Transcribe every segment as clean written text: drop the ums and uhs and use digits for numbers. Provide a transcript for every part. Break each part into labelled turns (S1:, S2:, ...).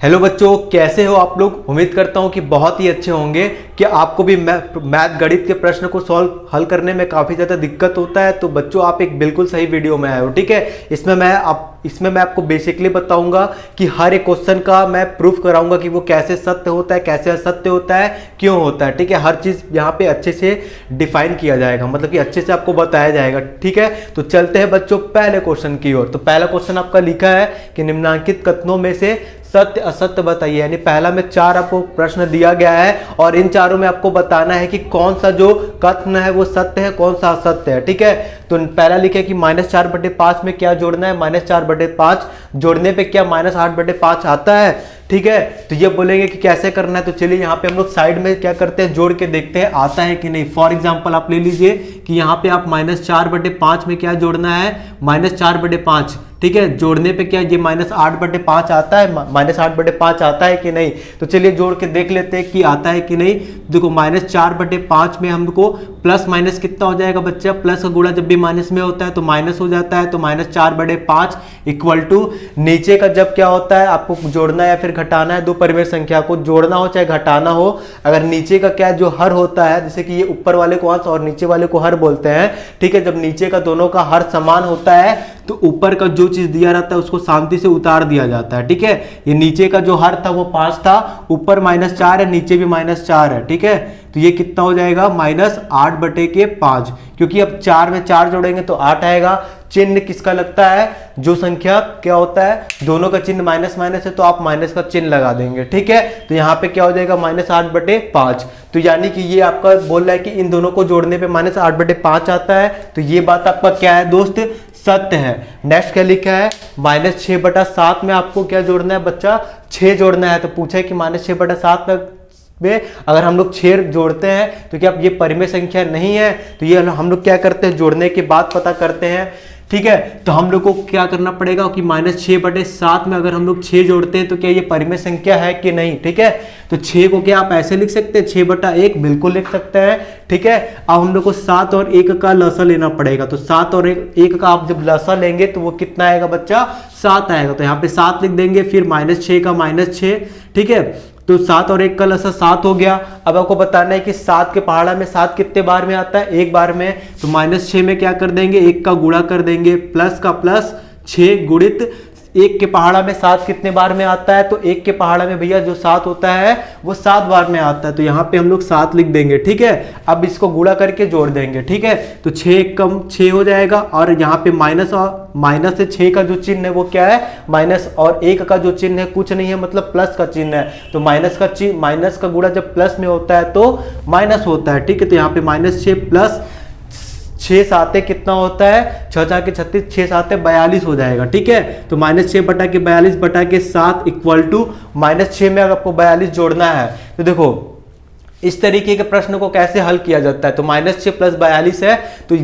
S1: Hello बच्चों, कैसे हो आप लोग। उम्मीद करता हूं कि बहुत ही अच्छे होंगे। कि आपको भी मैथ गणित के प्रश्न को हल करने में काफ़ी ज़्यादा दिक्कत होता है, तो बच्चों आप एक बिल्कुल सही वीडियो में आए हो। ठीक है, इसमें मैं आपको बेसिकली बताऊंगा कि हर एक क्वेश्चन का मैं प्रूफ कराऊंगा कि वो कैसे सत्य होता है, कैसे असत्य होता है, क्यों होता है। ठीक है, हर चीज़ यहाँ पे अच्छे से डिफाइन किया जाएगा, मतलब कि अच्छे से आपको बताया जाएगा। ठीक है, तो चलते हैं बच्चों पहले क्वेश्चन की ओर। तो पहला क्वेश्चन आपका लिखा है कि निम्नलिखित कथनों में से सत्य असत्य बताइए। यानी पहला में 4 आपको प्रश्न दिया गया है और इन चारों में आपको बताना है कि कौन सा जो कथन है वो सत्य है, कौन सा असत्य है। ठीक है, तो पहला लिखे कि -4/5 में क्या जोड़ना है। -4/5 जोड़ने पे क्या -8/5 आता है। ठीक है, तो ये बोलेंगे कि कैसे करना है। तो चलिए यहाँ पे हम लोग साइड में क्या करते हैं, जोड़ के देखते हैं आता है कि नहीं। फॉर एग्जांपल आप ले लीजिए कि यहाँ पे आप -4/5 में क्या जोड़ना है, -4/5। ठीक है, जोड़ने पे क्या ये -8/5 आता है, -8/5 आता है कि नहीं। तो चलिए जोड़ के देख लेते हैं कि आता है कि नहीं। देखो -4/5 में हमको प्लस माइनस कितना हो जाएगा बच्चा, प्लस का गुणा जब भी माइनस में होता है तो माइनस हो जाता है। तो -4/5 इक्वल टू नीचे का जब क्या होता है, आपको जोड़ना है या फिर घटाना है, दो परिमेय संख्या को जोड़ना हो चाहे घटाना हो। अगर नीचे का क्या जो हर होता है, जैसे कि ये ऊपर वाले को अंश और नीचे वाले को हर बोलते हैं। ठीक है, जब नीचे का दोनों का हर समान होता है तो ऊपर का जो चीज दिया रहता है उसको शांति से उतार दिया जाता है। ठीक है, ये नीचे का जो हर था वो 5 था, ऊपर -4 है, नीचे भी -4 है। ठीक है, तो ये कितना हो जाएगा -8/5, क्योंकि अब 4 में 4 जोड़ेंगे तो 8 आएगा। चिन्ह किसका लगता है, जो संख्या क्या होता है, दोनों का चिन्ह माइनस माइनस है तो आप माइनस का चिन्ह लगा देंगे। ठीक है, तो यहाँ पे क्या हो जाएगा -8/5। तो यानी कि ये आपका बोल रहा है कि इन दोनों को जोड़ने पे -8/5 आता है। तो ये बात आपका क्या है दोस्त, सत्य है। नेक्स्ट क्या लिखा है, -6/7 में आपको क्या जोड़ना है बच्चा, 6 जोड़ना है। तो पूछा है कि -6/7 में अगर हम लोग 6 जोड़ते हैं तो क्या ये परिमेय संख्या नहीं है। तो ये हम लोग क्या करते हैं, जोड़ने के बाद पता करते हैं। ठीक है, तो हम लोग को क्या करना पड़ेगा कि -6/7 में अगर हम लोग 6 जोड़ते हैं तो क्या ये परिमेय संख्या है कि नहीं। ठीक है, तो 6 को क्या आप ऐसे लिख सकते हैं, 6/1 बिल्कुल लिख सकते हैं। ठीक है, अब हम लोग को 7 और 1 का लसा लेना पड़ेगा। तो 7 और 1 का आप जब लसा लेंगे तो वो कितना आएगा बच्चा, 7 आएगा। तो यहाँ पे 7 लिख देंगे, फिर -6 का -6। ठीक है, तो 7 और 1 का लसा 7 हो गया। अब आपको बताना है कि 7 के पहाड़ा में 7 कितने बार में आता है, एक बार में। तो -6 में क्या कर देंगे, 1 का गुणा कर देंगे, प्लस का प्लस 6 गुणित 1 के पहाड़ा में 7 कितने बार में आता है। तो 1 के पहाड़ा में भैया जो 7 होता है वो 7 बार में आता है। तो यहाँ पे हम लोग 7 लिख देंगे। ठीक है, अब इसको गुणा करके जोड़ देंगे। ठीक है, तो 6 कम 6 हो जाएगा और यहाँ पे माइनस से 6 का जो चिन्ह है वो क्या है, माइनस, और 1 का जो चिन्ह है कुछ नहीं है, मतलब प्लस का चिन्ह है। तो माइनस का गुणा जब प्लस में होता है तो माइनस होता है। ठीक है, तो यहाँ पे -6 प्लस 6 7 कितना होता है, 6 4 36, 6 7 42 हो जाएगा। ठीक है, तो -6/42/7 इक्वल टू -6 में अगर आपको 42 जोड़ना है। तो देखो इस तरीके के प्रश्न को कैसे हल किया जाता है। तो -6 + 42 है, तो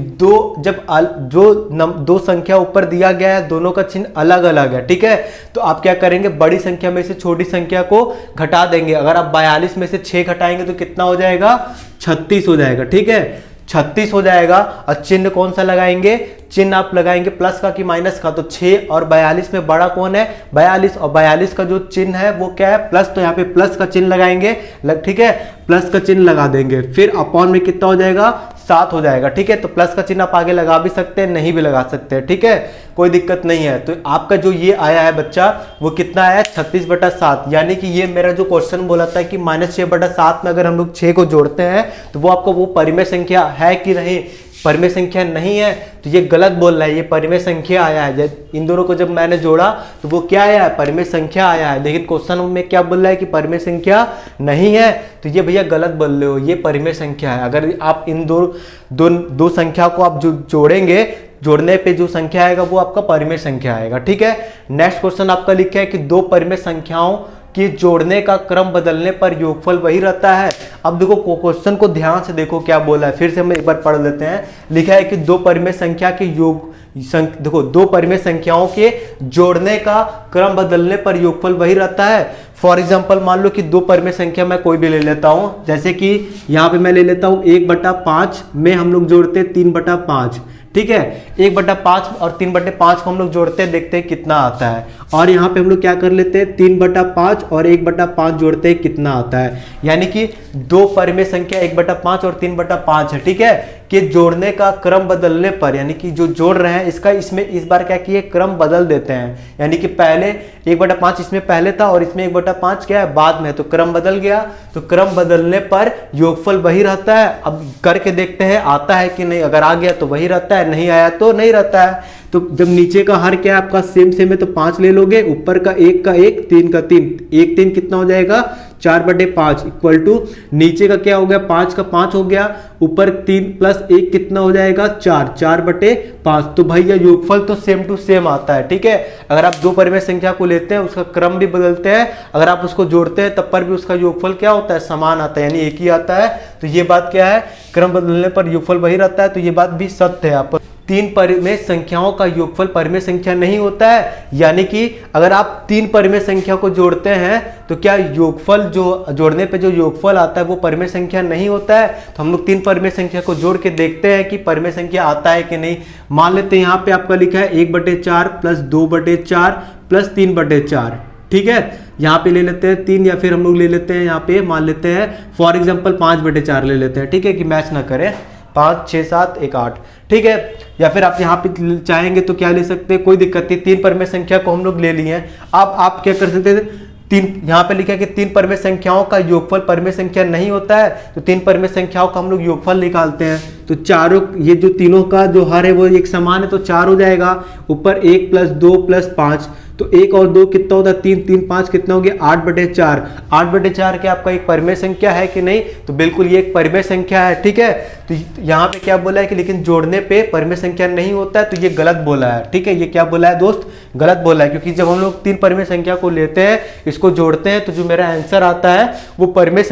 S1: दो संख्या ऊपर दिया गया है, दोनों का चिन्ह अलग अलग है। ठीक है, तो आप क्या करेंगे, बड़ी संख्या में से छोटी संख्या को घटा देंगे। अगर आप 42 में से 6 घटाएंगे तो कितना हो जाएगा, 36 हो जाएगा। ठीक है, 36 हो जाएगा। और चिन्ह कौन सा लगाएंगे, चिन्ह आप लगाएंगे प्लस का कि माइनस का। तो 6 और 42 में बड़ा कौन है, 42, और 42 का जो चिन्ह है वो क्या है, प्लस। तो यहाँ पे प्लस का चिन्ह लगाएंगे। ठीक है, प्लस का चिन्ह लगा देंगे, फिर अपॉन में कितना हो जाएगा, 7 हो जाएगा। ठीक है, तो प्लस का चिन्ह आप आगे लगा भी सकते हैं, नहीं भी लगा सकते हैं। ठीक है, कोई दिक्कत नहीं है। तो आपका जो ये आया है बच्चा वो कितना आया, 36/7। यानी कि ये मेरा जो क्वेश्चन बोला था कि -6/7 में अगर हम लोग 6 को जोड़ते हैं तो वो आपको वो परिमेय संख्या है कि नहीं, परिमेय संख्या नहीं है। तो ये गलत बोल रहा है, ये परिमेय संख्या आया है। इन दोनों को जब मैंने जोड़ा तो वो क्या आया है, परिमेय संख्या आया है। लेकिन क्वेश्चन में क्या बोल रहा है कि परिमेय संख्या नहीं है। तो ये भैया गलत बोल रहे हो, ये परिमेय संख्या है। अगर आप इन दो संख्या को आप जो जोड़ेंगे, जोड़ने पे जो संख्या आएगा वो आपका परिमेय संख्या आएगा। ठीक है, नेक्स्ट क्वेश्चन आपका लिखा है कि दो परिमेय संख्याओं कि जोड़ने का क्रम बदलने पर योगफल वही रहता है। अब देखो क्वेश्चन को ध्यान से देखो क्या बोला है, फिर से हम एक बार पढ़ लेते हैं। लिखा है कि दो परिमेय संख्या के देखो दो परिमेय संख्याओं के जोड़ने का क्रम बदलने पर योगफल वही रहता है। फॉर एग्जाम्पल मान लो कि दो परिमेय संख्या मैं कोई भी ले लेता हूं, जैसे कि यहाँ पे मैं ले लेता हूं 1/5 में हम लोग जोड़ते हैं 3/5, ठीक है। 1/5 और 3/5 को हम लोग जोड़ते हैं, देखते हैं कितना आता है। और यहाँ पे हम लोग क्या कर लेते हैं 3/5 और 1/5 जोड़ते हैं, कितना आता है। यानी कि दो परिमेय संख्या 1/5 और 3/5 है, ठीक है। कि जोड़ने का क्रम बदलने पर, यानी कि जो जोड़ रहे हैं इसका इसमें इस बार क्या किए क्रम बदल देते हैं, यानी कि पहले 1/5 इसमें पहले था और इसमें 1/5 क्या है बाद में, तो क्रम बदल गया। तो क्रम बदलने पर योगफल वही रहता है। अब करके देखते हैं आता है कि नहीं, अगर आ गया तो वही रहता है, नहीं आया तो नहीं रहता है। तो जब नीचे का हर क्या है आपका सेम सेम है तो 5 ले लोगे, ऊपर का 1 का 1, 3 का 3, 1 3 कितना हो जाएगा 4/5 इक्वल टू नीचे का क्या हो गया 5 का 5 हो गया, ऊपर 3 प्लस 1 कितना हो जाएगा 4, 4/5। तो भैया योगफल तो सेम टू सेम आता है, ठीक है। अगर आप दो परिमेय संख्या को लेते हैं उसका क्रम भी बदलते हैं, अगर आप उसको जोड़ते हैं तब पर भी उसका योगफल क्या होता है समान आता है, यानी एक ही आता है। तो ये बात क्या है, क्रम बदलने पर योगफल वही रहता है। तो ये बात भी सत्य है। आप तीन परिमेय संख्याओं का योगफल परिमेय संख्या नहीं होता है, यानी कि अगर आप तीन परिमेय संख्या को जोड़ते हैं तो क्या योगफल जो जोड़ने पे जो योगफल आता है वो परिमेय संख्या नहीं होता है। तो हम लोग तीन परिमेय संख्या को जोड़ के देखते हैं कि परिमेय संख्या आता है कि नहीं। मान लेते हैं यहाँ पे आपका लिखा है 1/4 प्लस 2/4 प्लस 3/4, ठीक है। यहाँ पे ले लेते हैं 3 या फिर हम लोग ले लेते हैं यहाँ पे मान लेते हैं फॉर एग्जाम्पल 5/4 ले लेते हैं, ठीक है, कि मैच ना करें। 5 6 7 1 8, ठीक है। या फिर आप यहाँ पे चाहेंगे तो क्या ले सकते हैं, कोई दिक्कत नहीं। तीन परिमेय संख्या को हम लोग ले लिए हैं। अब आप क्या कर सकते हैं, तीन यहाँ पे लिखा है कि तीन परिमेय संख्याओं का योगफल परिमेय संख्या नहीं होता है, तो तीन परिमेय संख्याओं का हम लोग योगफल निकालते हैं। तो चारों ये जो तीनों का जो हर है वो एक समान है, तो 4 हो जाएगा। ऊपर 1 प्लस 2 प्लस 5, तो 1 और 2 कितना होता है 3, 3 5 कितना हो गया 8/4। 8/4 क्या आपका एक परिमेय संख्या है कि नहीं, तो बिल्कुल ये एक परिमेय संख्या है, ठीक है। तो यहाँ पे क्या बोला है कि लेकिन जोड़ने पे परिमेय संख्या नहीं होता है, तो ये गलत बोला है, ठीक है। ये क्या बोला है दोस्त, गलत बोला है, क्योंकि जब हम लोग तीन परिमेय संख्या को लेते हैं इसको जोड़ते हैं तो जो मेरा आंसर आता है वो परिमेय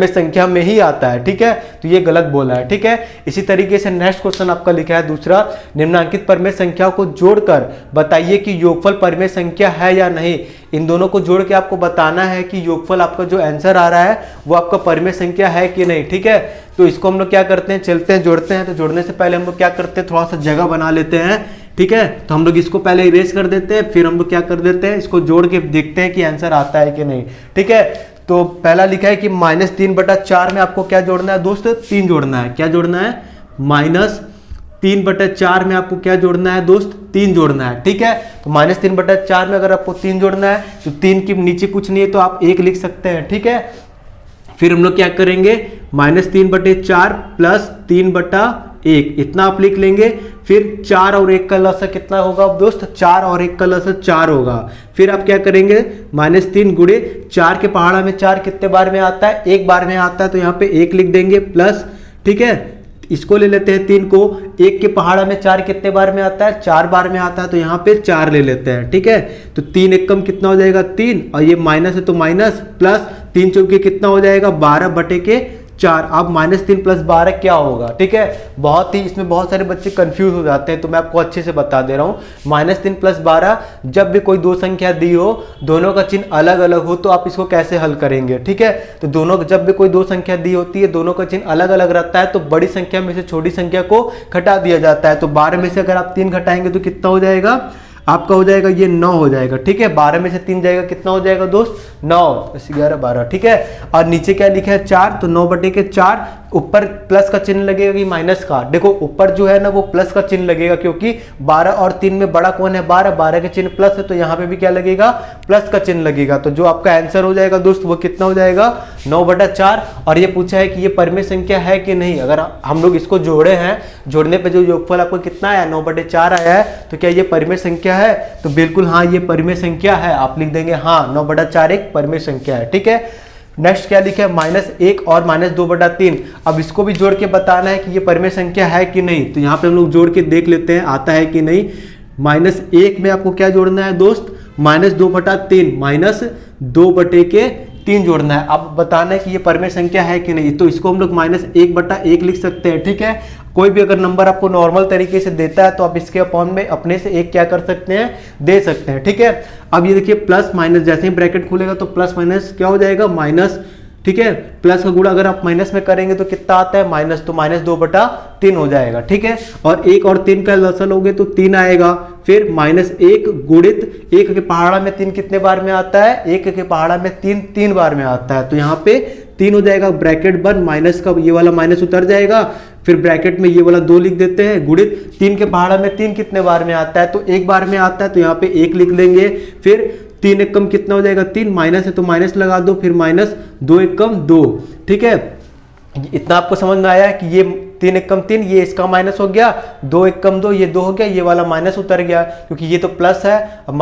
S1: संख्या में ही आता है, ठीक है। तो ये गलत बोला है, ठीक है। इसी तरीके से नेक्स्ट क्वेश्चन आपका लिखा है दूसरा, निम्नांकित परिमेय संख्याओं को जोड़कर बताइए कि योगफल परिमेय संख्या है या नहीं। इन दोनों को जोड़ के आपको बताना है कि योगफल आपका जो आंसर आ रहा है वो आपका परिमेय संख्या है कि नहीं, ठीक है। तो इसको हम लोग क्या करते हैं, चलते हैं जोड़ते हैं। तो जोड़ने से पहले हम लोग क्या करते हैं, थोड़ा सा जगह बना लेते हैं, ठीक है। तो हम लोग इसको पहले इरेज कर देते हैं, फिर हम लोग क्या कर देते हैं, इसको जोड़ के देखते हैं कि आंसर आता है कि नहीं, ठीक है। तो पहला लिखा है कि -3/4 में आपको क्या जोड़ना है दोस्त, 3 जोड़ना है। क्या जोड़ना है, -3/4 में आपको क्या जोड़ना है दोस्त, 3 जोड़ना है, ठीक है। तो -3/4 में अगर आपको 3 जोड़ना है तो 3 के नीचे कुछ नहीं है तो आप 1 लिख सकते हैं, ठीक है। फिर हम लोग क्या करेंगे, -3/4 प्लस 3/1 इतना आप लिख लेंगे। फिर 4 और 1 का लसा कितना होगा दोस्त, 4 और 1 का लसा 4 होगा। फिर आप क्या करेंगे, -3 गुणे 4 के पहाड़ा में 4 कितने बार में आता है, 1 बार में आता है, तो यहाँ पे 1 लिख देंगे प्लस, ठीक है। इसको ले लेते हैं 3 को, 1 के पहाड़ा में 4 कितने बार में आता है, 4 बार में आता है, तो यहाँ पे 4 ले लेते हैं, ठीक है। तो 3 एकम कितना हो जाएगा 3, और ये माइनस है तो माइनस, प्लस 3 चौके कितना हो जाएगा 12/4। अब -3 प्लस 12 क्या होगा, ठीक है। बहुत ही इसमें बहुत सारे बच्चे कंफ्यूज हो जाते हैं, तो मैं आपको अच्छे से बता दे रहा हूँ। -3 प्लस 12 जब भी कोई दो संख्या दी हो, दोनों का चिन्ह अलग अलग हो, तो आप इसको कैसे हल करेंगे, ठीक है। तो दोनों जब भी कोई दो संख्या दी होती है, दोनों का चिन्ह अलग अलग रहता है, तो बड़ी संख्या में से छोटी संख्या को घटा दिया जाता है। तो 12 में से अगर आप 3 घटाएंगे तो कितना हो जाएगा आपका, हो जाएगा ये 9 हो जाएगा, ठीक है। 12 में से 3 जाएगा कितना हो जाएगा दोस्त, 9, 11 12, ठीक है। और नीचे क्या लिखा है 4, तो 9/4, ऊपर प्लस का चिन्ह लगेगा कि माइनस का, देखो ऊपर जो है ना वो प्लस का चिन्ह लगेगा, क्योंकि 12 और 3 में बड़ा कौन है 12, 12 का चिन्ह प्लस है, तो यहाँ पे भी क्या लगेगा प्लस का चिन्ह लगेगा। तो जो आपका आंसर हो जाएगा दोस्त वो कितना हो जाएगा 9/4। और ये पूछा है कि ये परिमेय संख्या है कि नहीं। अगर हम लोग इसको जोड़े हैं, जोड़ने पे जो योगफल आपको कितना आया 9/4 आया है, तो क्या ये परिमेय संख्या है, तो बिल्कुल हाँ ये परिमेय संख्या है। आप लिख देंगे हाँ 9/4 एक परिमेय संख्या है, ठीक है। नेक्स्ट क्या लिखा है, -1 और -2/3। अब इसको भी जोड़ के बताना है कि ये परिमेय संख्या है कि नहीं। तो यहाँ पे हम लोग जोड़ के देख लेते हैं आता है कि नहीं। -1 में आपको क्या जोड़ना है दोस्त, -2/3, -2/3 जोड़ना है। अब बताना है कि ये परिमेय संख्या है कि नहीं। तो इसको हम लोग -1/1 लिख सकते हैं, ठीक है। कोई भी अगर नंबर आपको नॉर्मल तरीके से देता है तो आप इसके अपॉन में अपने से एक क्या कर सकते हैं, दे सकते हैं, ठीक है। अब ये देखिए प्लस माइनस, जैसे ही ब्रैकेट खुलेगा तो प्लस माइनस क्या हो जाएगा, माइनस, ठीक है। प्लस का गुणा अगर आप माइनस में करेंगे तो कितना आता है, माइनस, तो माइनस 2/3 हो जाएगा, ठीक है। और 1 और 3 का लसा लोगे तो 3 आएगा। फिर -1 गुणित 1 के पहाड़ा में 3 कितने बार में आता है, 1 के पहाड़ा में 3 3 बार में आता है, तो यहाँ पे 3 हो जाएगा। ब्रैकेट बंद, माइनस का ये वाला माइनस उतर जाएगा, फिर ब्रैकेट में ये वाला 2 लिख देते हैं, गुणित 3 के पहाड़ा में 3 कितने बार में आता है, तो 1 बार में आता है, तो यहाँ पे 1 लिख लेंगे। फिर 3 एक कम कितना हो जाएगा, 3, माइनस है तो माइनस लगा दो, फिर -2 एक कम 2, ठीक है। इतना आपको समझ में आया है कि ये 3 एक कम 3, ये इसका माइनस हो गया, 2 एक कम 2, ये 2 हो गया, ये वाला माइनस उतर गया क्योंकि ये तो प्लस है। अब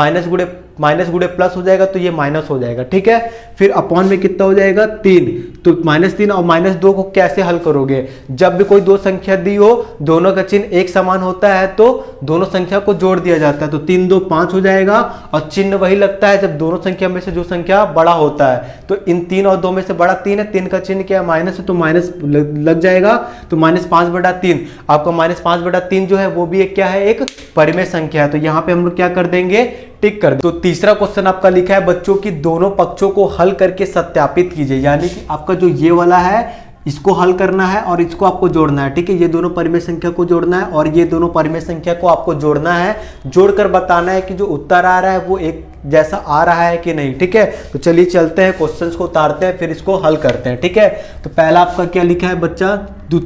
S1: माइनस गुड़े प्लस हो जाएगा तो ये माइनस हो जाएगा, ठीक है। फिर अपॉन में कितना हो जाएगा, 3, तो -3 और -2 को कैसे हल करोगे, जब भी कोई दो संख्या दी हो, दोनों का चिन्ह एक समान होता है तो दोनों संख्या को जोड़ दिया जाता है, तो 3 2 5 हो जाएगा। और चिन्ह वही लगता है जब दोनों संख्या में से जो संख्या बड़ा होता है, तो इन 3 और 2 में से बड़ा 3 है, 3 का चिन्ह क्या है, माइनस है, तो माइनस लग जाएगा, तो -5/3। आपका -5/3 जो है वो भी एक क्या है, एक परिमेय संख्या है, तो यहाँ पे हम लोग क्या कर देंगे, टिक कर दे। तो तीसरा क्वेश्चन आपका लिखा है बच्चों की दोनों पक्षों को हल करके सत्यापित कीजिए, यानी कि आपका जो ये वाला है इसको हल करना है और इसको आपको जोड़ना है, ठीक है। ये दोनों परिमेय संख्या को जोड़ना है और ये दोनों परिमेय संख्या को आपको जोड़ना है, जोड़कर बताना है कि जो उत्तर आ रहा है वो एक जैसा आ रहा है कि नहीं, ठीक है। तो चलिए चलते हैं, क्वेश्चंस को उतारते हैं, फिर इसको हल करते हैं, ठीक है। तो पहला आपका क्या लिखा है बच्चा,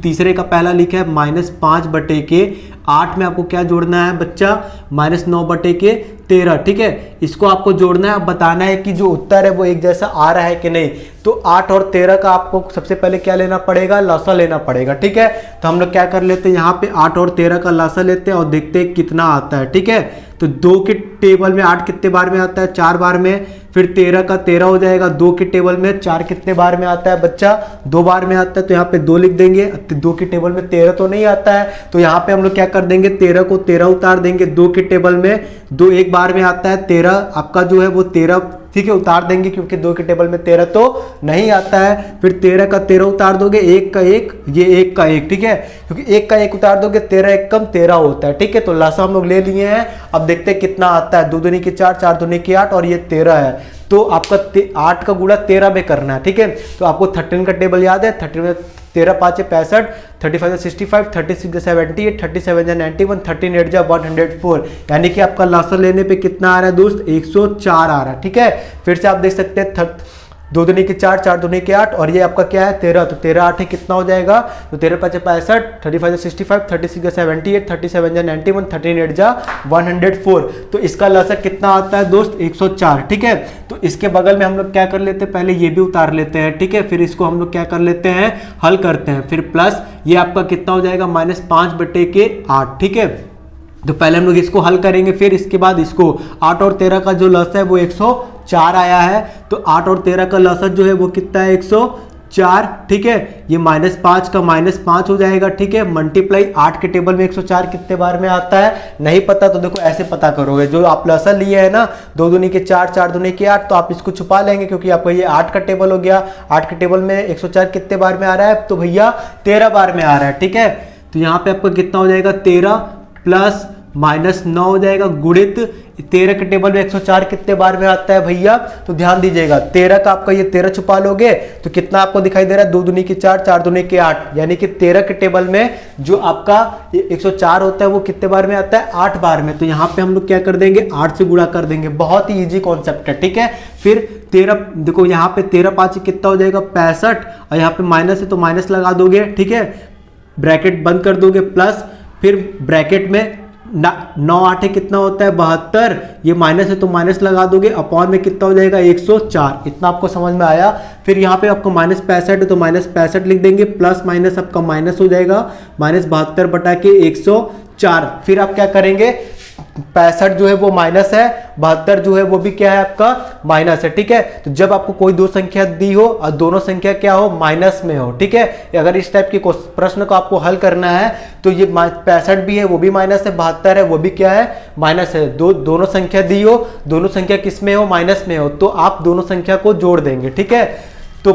S1: तीसरे का पहला लिखा है -5/8 में आपको क्या जोड़ना है बच्चा, -9/13, ठीक है। इसको आपको जोड़ना है, अब बताना है कि जो उत्तर है वो एक जैसा आ रहा है कि नहीं। तो 8 और 13 का आपको सबसे पहले क्या लेना पड़ेगा, लसा लेना पड़ेगा, ठीक है। तो हम लोग क्या कर लेते हैं, यहाँ पे 8 और 13 का लसा लेते हैं और देखते हैं कितना आता है, ठीक है। तो 2 के टेबल में 8 कितने बार में आता है, 4 बार में। फिर 13 का 13 हो जाएगा, 2 के टेबल में 4 कितने बार में आता है बच्चा, 2 बार में आता है, तो यहाँ पे 2 लिख देंगे। 2 के टेबल में 13 तो नहीं आता है, तो यहाँ पे हम लोग क्या कर देंगे, 13 को 13 उतार देंगे। 2 के टेबल में 2 एक बार में आता है, 13 आपका जो है वो 13, ठीक है, उतार देंगे क्योंकि 2 के टेबल में 13 तो नहीं आता है। फिर 13 का 13 उतार दोगे, 1 का 1, ये 1 का 1, ठीक है, क्योंकि 1 का 1 उतार दोगे 13 एक कम 13 होता है, ठीक है। तो लसा हम लोग ले लिए हैं, अब देखते हैं कितना आता है। 2 दूनी की 4, 4 दूनी की 8 और ये 13 है, तो आपका 8 का गुणा 13 में करना है, ठीक है। तो आपको 13 का टेबल याद है, 13 में 13 5 65, 35 65, 36 78, 37 91, 13 8 104, यानी कि आपका लासा लेने पे कितना आ रहा है दोस्त, 104 आ रहा है, ठीक है। फिर से आप देख सकते हैं 2 दूनी की 4, 4 दूनी की 8 और ये आपका क्या है 13, तो 13 8 कितना हो जाएगा, तो 13 5 65, 35 65, 36 78, 37 91, 13 8 104, तो इसका लसा कितना आता है दोस्त, 104, ठीक है। तो इसके बगल में हम लोग क्या कर लेते हैं, पहले ये भी उतार लेते हैं, ठीक है। फिर इसको हम लोग क्या कर लेते हैं, हल करते हैं। फिर प्लस ये आपका कितना हो जाएगा, -5/8, ठीक है। तो पहले हम लोग इसको हल करेंगे, फिर इसके बाद इसको 8 और 13 का जो लसा है वो 104 आया है, तो 8 और 13 का लसा जो है वो कितना है, 104, ठीक है। ये -5 का -5 हो जाएगा, ठीक है। मल्टीप्लाई 8 के टेबल में 104 कितने बार में आता है, नहीं पता तो देखो ऐसे पता करोगे, जो आप लसा लिए है ना, 2 दूनी के 4, 4 दूनी के 8, तो आप इसको छुपा लेंगे क्योंकि आपका ये 8 का टेबल हो गया। 8 के टेबल में 104 कितने बार में आ रहा है, तो भैया 13 बार में आ रहा है, ठीक है। तो यहाँ पे आपका कितना हो जाएगा, 13 प्लस -9 हो जाएगा, गुणित 13 के टेबल में 104 कितने बार में आता है भैया, तो ध्यान दीजिएगा 13 का आपका ये 13 छुपा लोगे तो कितना आपको दिखाई दे रहा है, 2 दूनी की 4, 4 दूनी की 8, यानी कि 13 के टेबल में जो आपका 104 होता है वो कितने बार में आता है, 8 बार में। तो यहाँ पे हम लोग क्या कर देंगे, 8 से गुणा कर देंगे, बहुत ही ईजी कॉन्सेप्ट है, ठीक है। फिर 13 देखो यहाँ पे 13 5 कितना हो जाएगा, 65, और यहाँ पे माइनस है तो माइनस लगा दोगे, ठीक है, ब्रैकेट बंद कर दोगे, प्लस फिर ब्रैकेट में 9 8 कितना होता है, 72, ये माइनस है तो माइनस लगा दोगे, अपॉन में कितना हो जाएगा, 104, इतना आपको समझ में आया। फिर यहाँ पे आपको -65 है तो -65 लिख देंगे, प्लस माइनस आपका माइनस हो जाएगा, -72/104। फिर आप क्या करेंगे, 65 जो है वो माइनस है, 72 जो है वो भी क्या है आपका माइनस है, ठीक है। तो जब आपको कोई दो संख्या दी हो और दोनों संख्या क्या हो, माइनस में हो, ठीक है। अगर इस टाइप के प्रश्न को आपको हल करना है तो ये 65 भी है वो भी माइनस है, 72 है वो भी क्या है, माइनस है। दोनों संख्या दी हो, दोनों संख्या किस में हो, माइनस में हो, तो आप दोनों संख्या को जोड़ देंगे, ठीक है। तो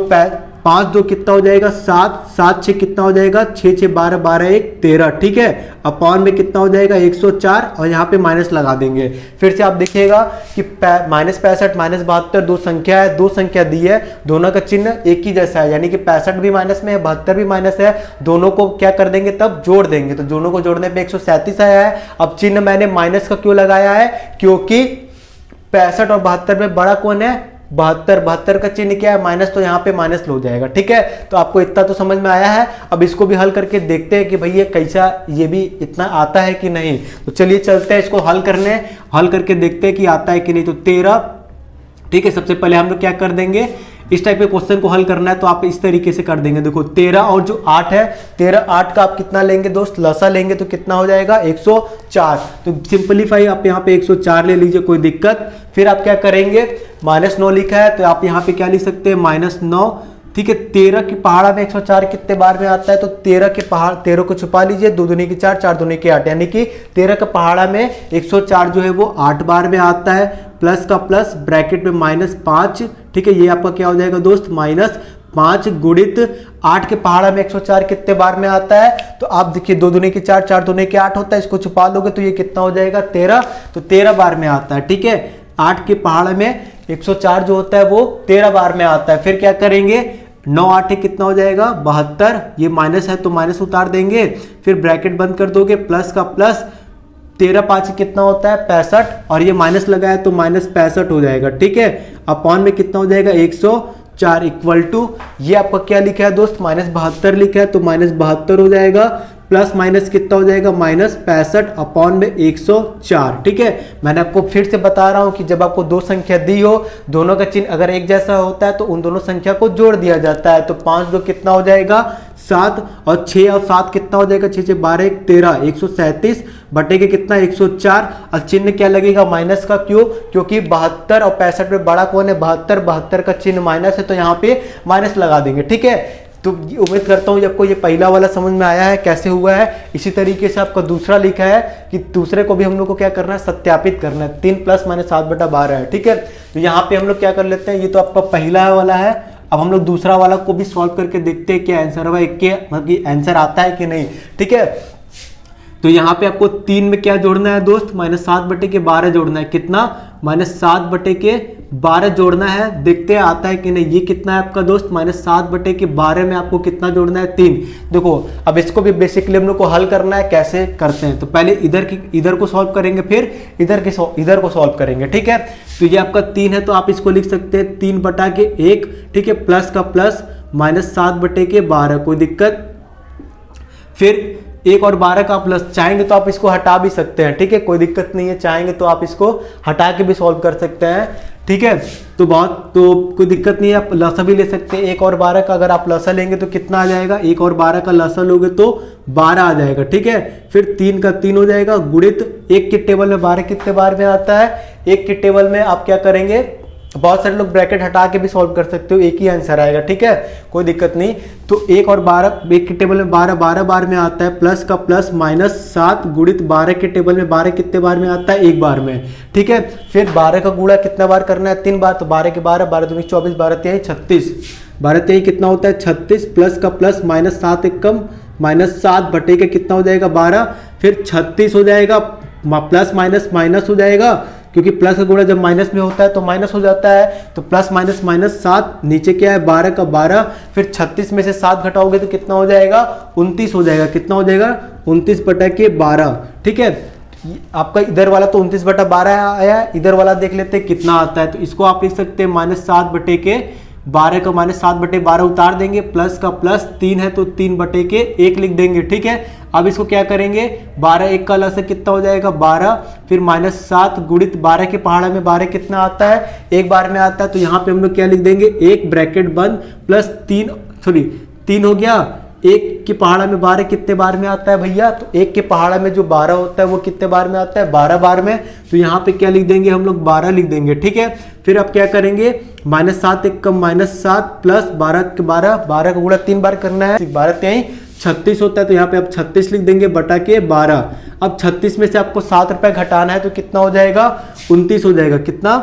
S1: 5 2 कितना हो जाएगा 7, 7 6 कितना हो जाएगा 6 6 12 12 1 13, ठीक है। अपॉन में कितना हो जाएगा 104 और यहाँ पे माइनस लगा देंगे। फिर से आप देखिएगा कि -65 -72 दो संख्या है, दो संख्या दी है, दोनों का चिन्ह एक ही जैसा है, यानी कि 65 भी माइनस में है, 72 भी माइनस है, दोनों को क्या कर देंगे तब जोड़ देंगे। तो दोनों को जोड़ने पे 137 आया है। अब चिन्ह मैंने माइनस का क्यों लगाया है, क्योंकि 65 और 72 में बड़ा कौन है 72, 72 का चिन्ह क्या है माइनस, तो यहाँ पे माइनस हो जाएगा, ठीक है। तो आपको इतना तो समझ में आया है। अब इसको भी हल करके देखते हैं कि भाई ये कैसा, ये भी इतना आता है कि नहीं। तो चलिए चलते हैं इसको हल करने, हल करके देखते हैं कि आता है कि नहीं। तो 13, ठीक है। सबसे पहले हम लोग क्या कर देंगे, इस टाइप के क्वेश्चन को हल करना है तो आप इस तरीके से कर देंगे। देखो 13 और जो 8 है, 13 8 का आप कितना लेंगे दोस्त, लसा लेंगे तो कितना हो जाएगा 104। तो सिंपलीफाई आप यहाँ पे 104 ले लीजिए, कोई दिक्कत। फिर आप क्या करेंगे, -9 लिखा है तो आप यहाँ पे क्या लिख सकते हैं -9, ठीक है। 13 की पहाड़ा में 104 कितने बार में आता है, तो 13 के पहाड़, 13 को छुपा लीजिए, 2 दूनी की 4 4 दूनी की 8, यानी कि 13 का पहाड़ा में 104 जो है वो 8 बार में आता है। प्लस का प्लस ब्रैकेट में -5, ठीक है। ये आपका क्या हो जाएगा दोस्त -5 गुणित 8 के पहाड़ा में 104 कितने बार में आता है, तो आप देखिए 2 दूनी की 4 4 दूनी की 8 होता है, इसको छुपा लोगे तो ये कितना हो जाएगा 13, तो 13 बार में आता है, ठीक है। 8 के पहाड़ में 104 जो होता है वो 13 बार में आता है। फिर क्या करेंगे, 9 8 कितना हो जाएगा 72, ये माइनस है तो माइनस उतार देंगे। फिर ब्रैकेट बंद कर दोगे, प्लस का प्लस 13 5 कितना होता है 65, और ये माइनस लगा है तो -65 हो जाएगा, ठीक है। अपॉन में कितना हो जाएगा 104 इक्वल टू, ये आपका क्या लिखा है दोस्त -72 लिखा है तो -72 हो जाएगा। प्लस माइनस कितना हो जाएगा -65 अपॉन में 104, ठीक है। मैंने आपको फिर से बता रहा हूं कि जब आपको दो संख्या दी हो, दोनों का चिन्ह अगर एक जैसा होता है तो उन दोनों संख्या को जोड़ दिया जाता है। तो 5 2 कितना हो जाएगा 7, और 6 और 7 कितना हो जाएगा 6 6 12 1 13, 137 बटे के कितना 104, और चिन्ह क्या लगेगा माइनस का, क्यों, क्योंकि 72 और 65 में बड़ा कौन है 72, 72 का चिन्ह माइनस है तो यहाँ पे माइनस लगा देंगे, ठीक है। तो उम्मीद करता हूँ आपको ये पहला वाला समझ में आया है कैसे हुआ है। इसी तरीके से आपका दूसरा लिखा है कि दूसरे को भी हम लोग को क्या करना है, सत्यापित करना है। 3 + -7/12 है, ठीक है। तो यहाँ पे हम लोग क्या कर लेते हैं, ये तो आपका पहला वाला है। अब हम लोग दूसरा वाला को भी सॉल्व करके देखते हैं क्या आंसर हुआ, मतलब आंसर आता है कि नहीं, ठीक है। तो यहाँ पे आपको 3 में क्या जोड़ना है दोस्त, -7/12 जोड़ना है, कितना -7/12 जोड़ना है। देखते हैं आता है कि नहीं। ये कितना है आपका दोस्त -7/12 में आपको कितना जोड़ना है 3। देखो अब इसको भी बेसिकली हम लोग को हल करना है, कैसे करते हैं, तो पहले इधर को सॉल्व करेंगे, फिर इधर को सॉल्व करेंगे, ठीक है। तो ये आपका 3 है तो आप इसको लिख सकते हैं 3/1, ठीक है। प्लस का प्लस -7/12, कोई दिक्कत। फिर 1 और 12 का प्लस, चाहेंगे तो आप इसको हटा भी सकते हैं, ठीक है, कोई दिक्कत नहीं है। चाहेंगे तो आप इसको हटा के भी सॉल्व कर सकते हैं, ठीक है। तो कोई दिक्कत नहीं है, आप लसा भी ले सकते हैं। 1 और 12 का अगर आप लसा लेंगे तो कितना आ जाएगा, 1 और 12 का लसा लोगे तो 12 आ जाएगा, ठीक है। फिर 3 का 3 हो जाएगा गुणित 1 के टेबल में 12 कितने बार में आता है, 1 के टेबल में आप क्या करेंगे, बहुत सारे लोग ब्रैकेट हटा के भी सॉल्व कर सकते हो, एक ही आंसर आएगा, ठीक है, कोई दिक्कत नहीं। तो 1 और 12, 1 के टेबल में 12 बार में आता है, प्लस का प्लस -7 गुणित 12 के टेबल में 12 कितने बार में आता है, 1 बार में, ठीक है। फिर 12 का गुणा कितना बार करना है, 3 बार, तो 12 के 12, 12 दूनी 24, 12 तिहाई 36, 12 तिहाई कितना होता है 36, प्लस का प्लस -7 एकम -7 बटे के कितना हो जाएगा 12, फिर 36 हो जाएगा, प्लस माइनस माइनस हो जाएगा, क्योंकि प्लस का गुणा जब माइनस में होता है तो माइनस हो जाता है, तो प्लस माइनस -7, नीचे क्या है 12 का 12, फिर 36 में से 7 घटाओगे तो कितना हो जाएगा 29 हो जाएगा, कितना हो जाएगा 29/12, ठीक है। आपका इधर वाला तो 29/12 आया, इधर वाला देख लेते हैं कितना आता है। तो इसको आप लिख सकते हैं -7/12 का -7/12 उतार देंगे, प्लस का प्लस 3 है तो 3/1 लिख देंगे, ठीक है। अब इसको क्या करेंगे, 12 1 का लसा कितना हो जाएगा 12, फिर -7 गुणित 12 के पहाड़ा में 12 कितना आता है, 1 बार में आता है, तो यहाँ पे हम लोग क्या लिख देंगे 1 ब्रैकेट बंद प्लस 3 हो गया। 1 के पहाड़ा में 12 कितने बार में आता है भैया, तो 1 के पहाड़ा में जो 12 होता है वो कितने बार में आता है 12 बार में, तो यहाँ पे क्या लिख देंगे हम लोग 12 लिख देंगे, ठीक है। फिर आप क्या करेंगे -7 1 कम -7 प्लस 12 के 12 का गुणा 3 बार करना है, 12 तिहाई 36 होता है, तो यहाँ पे आप 36 लिख देंगे बटा के 12। अब 36 में से आपको 7 रुपए घटाना है तो कितना हो जाएगा 29 हो जाएगा, कितना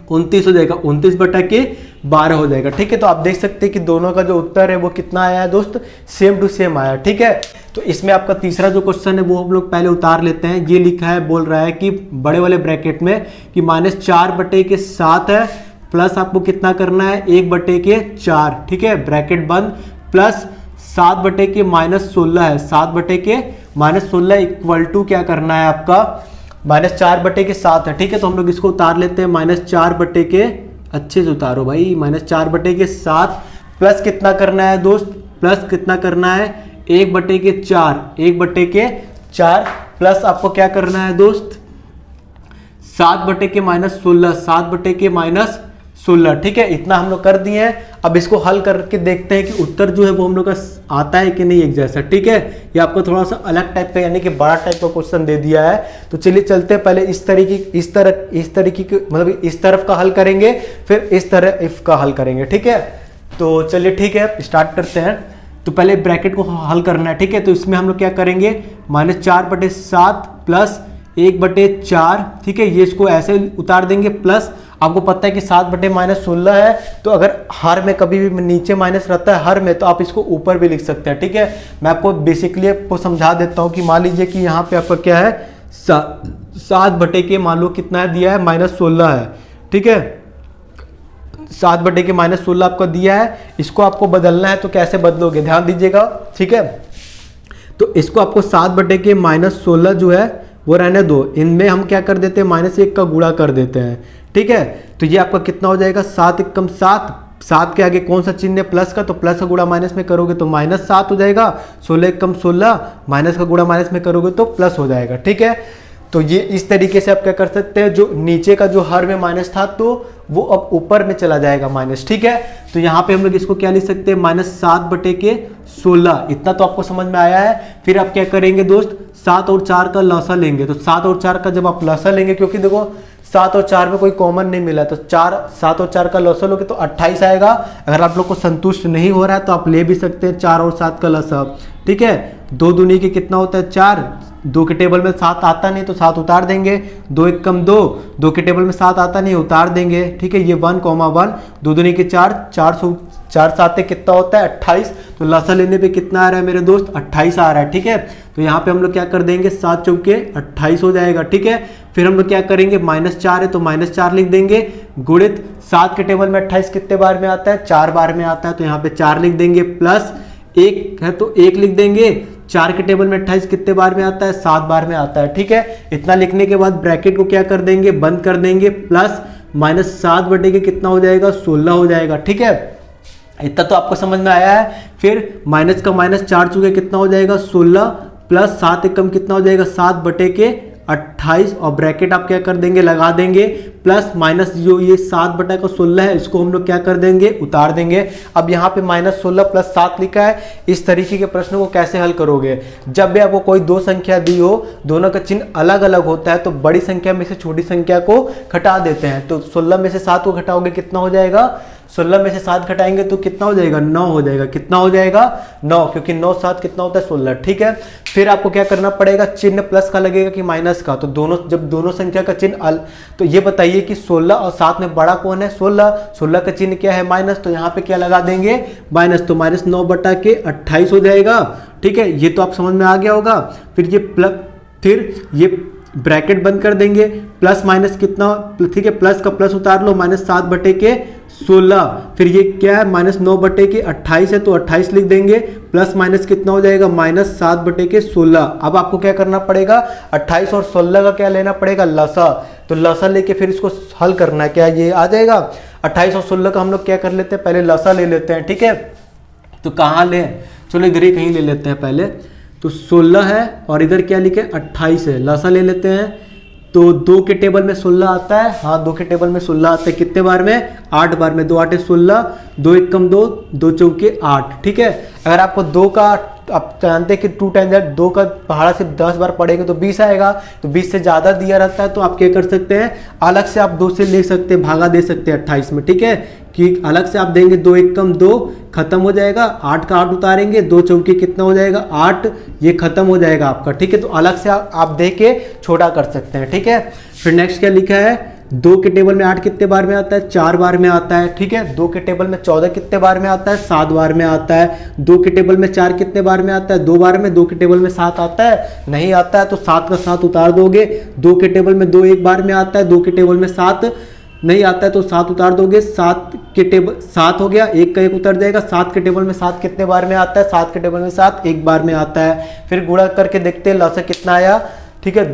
S1: 29 हो जाएगा, 29/12 12 हो जाएगा। ठीक है, तो आप देख सकते हैं कि दोनों का जो उत्तर है वो कितना आया है दोस्त, सेम टू सेम आया। ठीक है, तो इसमें आपका तीसरा जो क्वेश्चन है वो हम लोग पहले उतार लेते हैं। ये लिखा है, बोल रहा है कि बड़े वाले ब्रैकेट में कि -4/7 है, प्लस आपको कितना करना है 1/4। ठीक है, ब्रैकेट बंद, प्लस 7/-16 है, 7/-16 इक्वल टू क्या करना है आपका -4/7 है। ठीक है, तो हम लोग इसको उतार लेते हैं -4 अच्छे से उतारो भाई, -4/7 प्लस कितना करना है दोस्त, प्लस कितना करना है 1/4, 1/4 प्लस आपको क्या करना है दोस्त 7/-16, 7/-16। ठीक है, इतना हम लोग कर दिए हैं। अब इसको हल करके देखते हैं कि उत्तर जो है वो हम लोग का आता है कि नहीं एक जैसा। ठीक है, ये आपको थोड़ा सा अलग टाइप का यानी कि बड़ा टाइप का क्वेश्चन दे दिया है। तो चलिए चलते हैं, पहले इस तरीके के मतलब इस तरफ का हल करेंगे, फिर इस तरफ का हल करेंगे। ठीक है, तो चलिए ठीक है स्टार्ट करते हैं। तो पहले ब्रैकेट को हल करना है। ठीक है, तो इसमें हम लोग क्या करेंगे -4/7 प्लस 1/4। ठीक है, ये इसको ऐसे उतार देंगे, प्लस आपको पता है कि 7/-16 है, तो अगर हर में कभी भी नीचे माइनस रहता है हर में, तो आप इसको ऊपर भी लिख सकते हैं। ठीक है, मैं आपको बेसिकली आपको समझा देता हूँ कि मान लीजिए कि यहाँ पे आपका क्या है 7/के मान लो कितना है दिया है -16 है। ठीक है, 7/-16 आपको दिया है, इसको आपको बदलना है तो कैसे बदलोगे ध्यान दीजिएगा। ठीक है, तो इसको आपको 7/-16 जो है वो रहने दो, इनमें हम क्या कर देते हैं -1 का गुणा कर देते हैं। ठीक है, तो ये आपका कितना हो जाएगा 7 एकम 7, 7 के आगे कौन सा चिन्ह है प्लस का, तो प्लस का गुणा माइनस में करोगे तो -7 हो जाएगा। 16 एकम 16, माइनस का गुणा माइनस में करोगे तो प्लस हो जाएगा। ठीक है, तो ये इस तरीके से आप क्या कर सकते हैं, जो नीचे का जो हर में माइनस था तो वो अब ऊपर में चला जाएगा माइनस। ठीक है, तो यहाँ पे हम लोग इसको क्या लिख सकते हैं -7/16, इतना तो आपको समझ में आया है। फिर आप क्या करेंगे दोस्त 7 और 4 का लसा लेंगे, तो 7 और 4 का जब आप लसा लेंगे, क्योंकि देखो 7 और 4 में कोई कॉमन नहीं मिला, तो 7 और 4 का लसा लोगे तो 28 आएगा। अगर आप लोग को संतुष्ट नहीं हो रहा है तो आप ले भी सकते हैं 4 और 7 का लसा। ठीक है, 2 दूनी के कितना होता है 4, 2 के टेबल में 7 आता नहीं तो 7 उतार देंगे, 2 एकम 2, 2 के टेबल में 7 आता नहीं उतार देंगे। ठीक है, ये 1, 1, 2 दूनी के 4, 4 7 कितना होता है 28, तो लसा लेने पे कितना आ रहा है मेरे दोस्त 28 आ रहा है। ठीक है, तो यहाँ पे हम लोग क्या कर देंगे 7 चौके 28 हो जाएगा। ठीक है, फिर हम लोग क्या करेंगे -4 है तो -4 लिख देंगे, गुणित 7 के टेबल में 28 कितने बार में आता है 4 बार में आता है, तो यहाँ पे 4 लिख देंगे, प्लस 1 है तो 1 लिख देंगे, 4 के टेबल में 28 कितने बार में आता है 7 बार में आता है। ठीक है, इतना लिखने के बाद ब्रैकेट को क्या कर देंगे बंद कर देंगे, प्लस -7 के कितना हो जाएगा 16 हो जाएगा। ठीक है, इतना तो आपको समझ में आया है। फिर माइनस का -4 चुके कितना हो जाएगा 16, प्लस 7 एकम कितना हो जाएगा 7/28, और ब्रैकेट आप क्या कर देंगे लगा देंगे, प्लस माइनस जो ये 7/16 है इसको हम लोग क्या कर देंगे उतार देंगे। अब यहाँ पे -16 प्लस 7 लिखा है। इस तरीके के प्रश्न को कैसे हल करोगे, जब भी आपको कोई दो संख्या दी हो, दोनों का चिन्ह अलग अलग होता है, तो बड़ी संख्या में से छोटी संख्या को घटा देते हैं। तो 16 में से 7 को घटाओगे कितना हो जाएगा, 16 में से 7 घटाएंगे तो कितना हो जाएगा 9 हो जाएगा। कितना हो जाएगा 9, क्योंकि 9 7 कितना होता है 16। ठीक है, फिर आपको क्या करना पड़ेगा, चिन्ह प्लस का लगेगा कि माइनस का, तो दोनों जब दोनों संख्या का चिन्ह तो ये बताइए कि 16 और 7 में बड़ा कौन है 16 का चिन्ह क्या है माइनस, तो यहाँ पे क्या लगा देंगे माइनस, तो -9/28 हो जाएगा। ठीक है, ये तो आप समझ में आ गया होगा। फिर ये ब्रैकेट बंद कर देंगे, प्लस माइनस कितना, ठीक है प्लस का प्लस उतार लो, -7/16, फिर ये क्या है -9/28 है तो 28 लिख देंगे, प्लस माइनस कितना हो जाएगा -7/16। अब आपको क्या करना पड़ेगा 28 और 16 का क्या लेना पड़ेगा लसा, तो लसा लेके फिर इसको हल करना है। क्या ये आ जाएगा 28 और 16 का हम लोग क्या कर लेते हैं पहले लसा ले लेते हैं। ठीक है, तो कहाँ ले, चलो इधर ही कहीं ले लेते हैं पहले, तो 16 है और इधर क्या लिखे 28 है, लसा ले लेते हैं। तो 2 के टेबल में 16 आता है, हाँ 2 के टेबल में 16 आता है, कितने बार में 8 बार में, 2 8 16, 2 एकम 2, 2 चौके 8। ठीक है, अगर आपको 2 का आप जानते हैं कि 2 टाइम 2 का पहाड़ा सिर्फ 10 बार पढ़ेंगे तो 20 आएगा, तो 20 से ज़्यादा दिया रहता है तो आप क्या कर सकते हैं अलग से आप 2 से ले सकते हैं, भागा दे सकते हैं 28 में। ठीक है, कि अलग से आप देंगे 2 एकम 2 खत्म हो जाएगा, 8 का 8 उतारेंगे, 2 चौके कितना हो जाएगा 8, ये खत्म हो जाएगा आपका। ठीक है, तो अलग से आप दे के छोटा कर सकते हैं। ठीक है, फिर नेक्स्ट क्या लिखा है 2 के टेबल में 8 कितने बार में आता है, 4 बार में आता है, ठीक है। 2 के टेबल में 14 कितने बार में आता है, 7 बार में आता है। 2 के टेबल में 4 कितने बार में आता है, 2 बार में। 2 के टेबल में 7 आता है, नहीं आता है, तो 7 का 7 उतार दोगे। 2 के टेबल में 2 एक बार में आता है, 2 के टेबल में 7 नहीं आता है, तो 7 उतार दोगे। 7 के टेबल 7 हो गया, 1 का 1 उतर जाएगा। 7 के टेबल में 7 कितने बार में आता है, 7 के टेबल में 7 एक बार में आता है। फिर गुणा करके देखते हैं लसा कितना आया, ठीक है।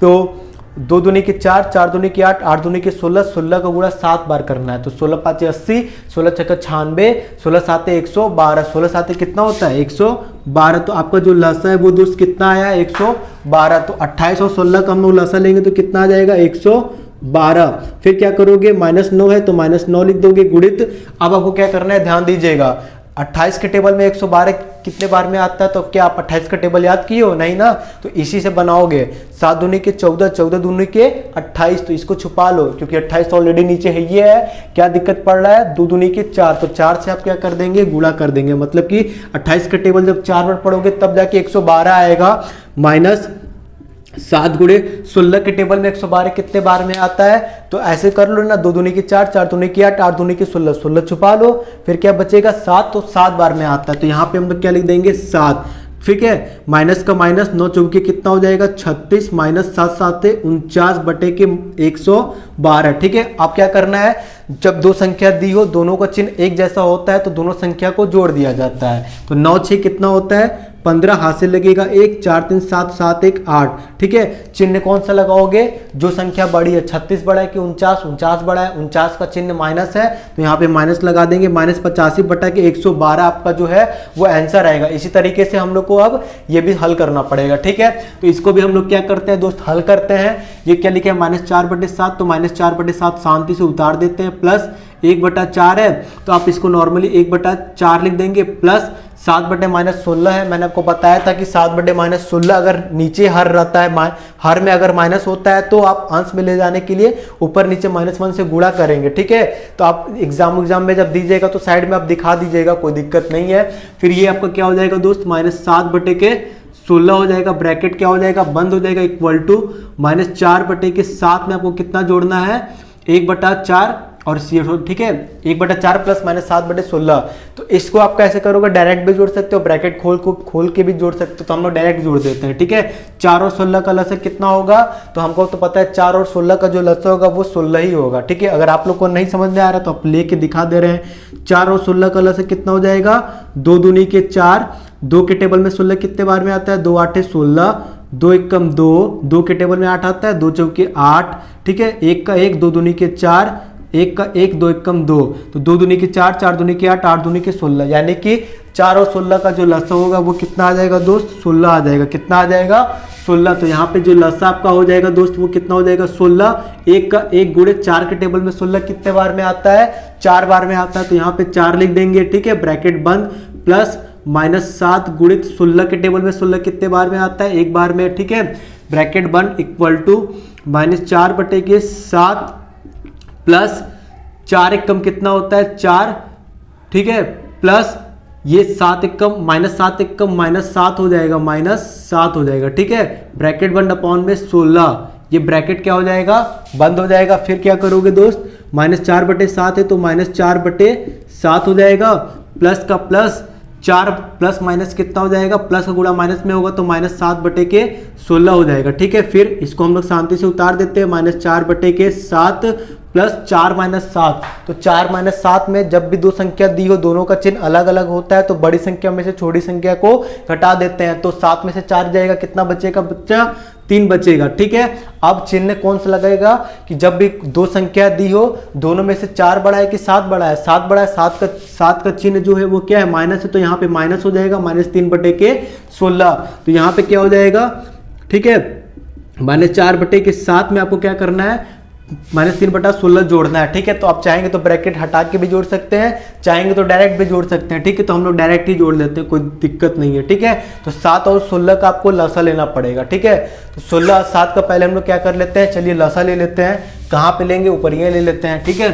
S1: तो 2 दूनी की 4, 4 दूनी की 8, 8 दूनी की 16, 16 का गुणा 7 बार करना है। तो 16 5 80, 16 6 96, 16 7 112, 16 7 कितना होता है 112। तो आपका जो लसा है वो दोस्त कितना आया 112। तो 28 और 16 का हम लोग लसा लेंगे तो कितना आ जाएगा 112। फिर क्या करोगे, -9 है तो -9 लिख दोगे गुणित। अब आपको क्या करना है, ध्यान दीजिएगा। 28 के टेबल में 112 कितने बार में आता है, तो क्या आप 28 का टेबल याद किए हो, नहीं ना, तो इसी से बनाओगे। 7 दूनी के 14, 14 दूनी के 28, तो इसको छुपा लो क्योंकि 28 ऑलरेडी नीचे है, ये है। क्या दिक्कत पड़ रहा है, 2 दूनी के 4, तो 4 से आप क्या कर देंगे, गुणा कर देंगे। मतलब कि 28 का टेबल जब 4 बार पढ़ोगे तब जाके 112 आएगा। -7 गुणे 16 के टेबल में 112 कितने बार में आता है, तो ऐसे कर लो ना। 2 दूनी की 4, 4 दूनी की 8, 8 दूनी की 16, 16 छुपा लो। फिर क्या बचेगा 7, तो 7 बार में आता है, तो यहाँ पे हम लोग क्या लिख देंगे 7, ठीक है। माइनस का माइनस, 9 चौके कितना हो जाएगा 36, -7 7 49 बटे के 112, ठीक है। अब क्या करना है, जब 2 संख्या दी हो, दोनों का चिन्ह एक जैसा होता है तो दोनों संख्या को जोड़ दिया जाता है। तो 9 6 कितना होता है 15, हाथ से लगेगा 1, 4 3 7 7 1 8, ठीक है। चिन्ह कौन सा लगाओगे, जो संख्या बड़ी है। 36 बड़ा है कि 49, 49 बड़ा है, 49 का चिन्ह माइनस है तो यहाँ पे माइनस लगा देंगे। -85 बटा के 112 आपका जो है वो आंसर आएगा। इसी तरीके से हम लोग को अब ये भी हल करना पड़ेगा, ठीक है। तो इसको भी हम लोग क्या करते हैं दोस्त, हल करते हैं। ये क्या लिखे है -4 बटे 7, तो -4 बटे 7 शांति से उतार देते हैं। प्लस 1/4 है तो आप इसको नॉर्मली 1/4 लिख देंगे। प्लस 7 बटे -16 है, मैंने आपको बताया था कि 7 बटे -16 अगर नीचे हर रहता है, हर में अगर माइनस होता है तो आप अंश में ले जाने के लिए ऊपर नीचे -1 से गुणा करेंगे, ठीक है। तो आप एग्जाम में जब दीजिएगा तो साइड में आप दिखा दीजिएगा, कोई दिक्कत नहीं है। फिर ये आपका क्या हो जाएगा दोस्त, -7 बटे के 16 हो जाएगा, ब्रैकेट क्या हो जाएगा, बंद हो जाएगा, इक्वल टू -4 बटे के 7 में आपको कितना जोड़ना है 1/4 और ठीक है 1/4 प्लस -7 बटे 16। तो इसको आप कैसे करोगे, डायरेक्ट भी जोड़ सकते हो, ब्रैकेट खोल के भी जोड़ सकते हो। तो हम लोग डायरेक्ट जोड़ देते हैं, ठीक है। 4 और 16 का लसा कितना होगा, तो हमको तो पता है 4 और 16 का जो लसा होगा वो 16 ही होगा, ठीक है। अगर आप लोग को नहीं समझ में आ रहा तो आप लेके दिखा दे रहे हैं। 4 और 16 का लसा कितना हो जाएगा, 2 दूनी के 4, 2 के टेबल में 16 कितने बार में आता है, 2 8 16, 2 1 2, 2 के टेबल में 8 आता है, 2 चौके 8, ठीक है। 1 का 1, 2 दूनी के 4, 1 का 1, 2 1 2, तो 2 दूनी की 4, 4 दूनी की 8, 8 दूनी की 16, यानी कि 4 और 16 का जो लसा होगा वो कितना आ जाएगा दोस्त, 16 आ जाएगा। कितना आ जाएगा 16। तो यहाँ पे जो लसा आपका हो जाएगा दोस्त वो कितना हो जाएगा 16। 1 का 1 गुणे 4 के टेबल में 16 कितने बार में आता है, 4 बार में आता है, तो यहाँ पे 4 लिख देंगे, ठीक है। ब्रैकेट बंद। प्लस -7 गुणित 16 के टेबल में 16 कितने बार में आता है, 1 बार में, ठीक है। ब्रैकेट बंद, इक्वल टू -4 बटे के 7 प्लस 4 एक कम कितना होता है 4, ठीक है। प्लस ये 7 एक कम -7 एक कम -7 हो जाएगा, -7 हो जाएगा, ठीक है। ब्रैकेट बंद अपॉन में 16, ये ब्रैकेट क्या हो जाएगा, बंद हो जाएगा। फिर क्या करोगे दोस्त, -4 बटे 7 है तो -4 बटे 7 हो जाएगा। प्लस का प्लस 4 प्लस माइनस कितना हो जाएगा, प्लस का गुणा माइनस में होगा तो -7 बटे के 16 हो जाएगा, ठीक है। फिर इसको हम लोग शांति से उतार देते हैं, -4 बटे के 7 प्लस 4 -7, तो 4 -7 में जब भी दो संख्या दी हो दोनों का चिन्ह अलग अलग होता है तो बड़ी संख्या में से छोटी संख्या को घटा देते हैं, तो 7 में से 4 जाएगा, कितना बचेगा बच्चा, 3 बचेगा, ठीक है। अब चिन्ह कौन सा लगेगा कि जब भी दो संख्या दी हो दोनों में से 4 बड़ा है कि 7 बड़ा है, 7 बड़ा है, 7 का चिन्ह जो है वो क्या है, माइनस है, तो यहाँ पे माइनस हो जाएगा, -3 बटे के 16, तो यहाँ पे क्या हो जाएगा, ठीक है। -4 बटे के 7 में आपको क्या करना है, -3 बटा 16 जोड़ना है, ठीक है। तो आप चाहेंगे तो ब्रैकेट हटा के भी जोड़ सकते हैं, चाहेंगे तो डायरेक्ट भी जोड़ सकते हैं, ठीक है। तो हम लोग डायरेक्ट ही जोड़ लेते हैं, कोई दिक्कत नहीं है, ठीक है। तो 7 और 16 का आपको लसा लेना पड़ेगा, ठीक है। तो 16 7 का पहले हम लोग क्या कर लेते हैं, चलिए लसा ले लेते हैं। कहाँ पे लेंगे, ऊपर ये ले लेते हैं, ठीक है।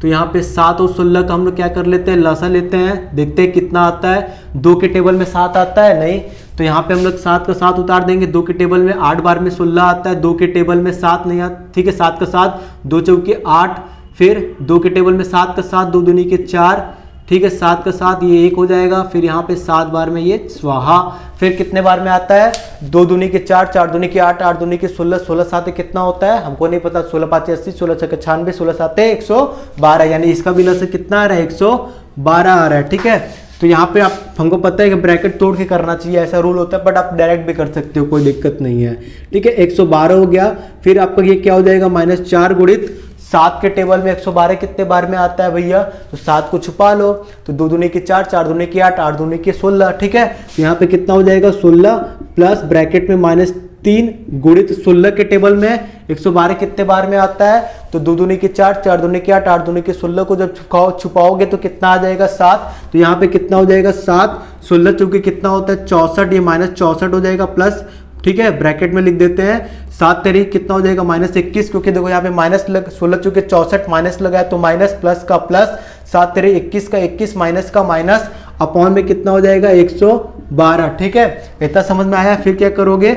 S1: तो यहाँ पे 7 और 16 का हम लोग क्या कर लेते हैं, लसा लेते हैं, देखते हैं कितना आता है। 2 के टेबल में 7 आता है नहीं, तो यहाँ पे हम लोग 7 का 7 उतार देंगे। 2 के टेबल में 8 बार में 16 आता है, 2 के टेबल में 7 नहीं आता, ठीक है। 7 का 7, 2 चौके 8, फिर 2 के टेबल में 7 का 7, 2 दूनी के 4, ठीक है। 7 का 7 ये 1 हो जाएगा, फिर यहाँ पे 7 बार में ये स्वाहा। फिर कितने बार में आता है, 2 दूनी के 4, 4 दूनी के 8, 8 दूनी के 16, 16 7 कितना होता है हमको नहीं पता, 16 5 80, 16 6 96, 16 7 112, यानी इसका भी लस कितना आ रहा है, 112 आ रहा है, ठीक है। तो यहाँ पे आप हमको पता है कि ब्रैकेट तोड़ के करना चाहिए, ऐसा रूल होता है, बट आप डायरेक्ट भी कर सकते हो, कोई दिक्कत नहीं है, ठीक है। 112 हो गया। फिर आपका ये क्या हो जाएगा, -4 गुणित 7 के टेबल में 112 कितने बार में आता है भैया, तो 7 को छुपा लो, तो 2 दूनी के 4, 4 दूनी के 8, 8 दूनी के 16, ठीक है। तो यहाँ पे कितना हो जाएगा, 16 प्लस ब्रैकेट में -3 गुणित 16 के टेबल में 112 कितने बार में आता है, तो 2 दूनी के 4, 4 दूनी के 8, 8 दूनी के 16 को जब छुपाओगे तो कितना आ जाएगा, 7। तो यहाँ पे कितना हो जाएगा, 7, 16 चूंकि कितना होता है 64, ये -64 हो जाएगा प्लस, ठीक है, ब्रैकेट में लिख देते हैं। 7 तारीख कितना हो जाएगा, -21, क्योंकि देखो यहाँ पे माइनस लग 16 चूंकि 64 माइनस लगा है, तो माइनस प्लस का प्लस, 7 तारीख 21 का 21 माइनस का माइनस, अपॉन में कितना हो जाएगा, 112, ठीक है। इतना समझ में आया। फिर क्या करोगे,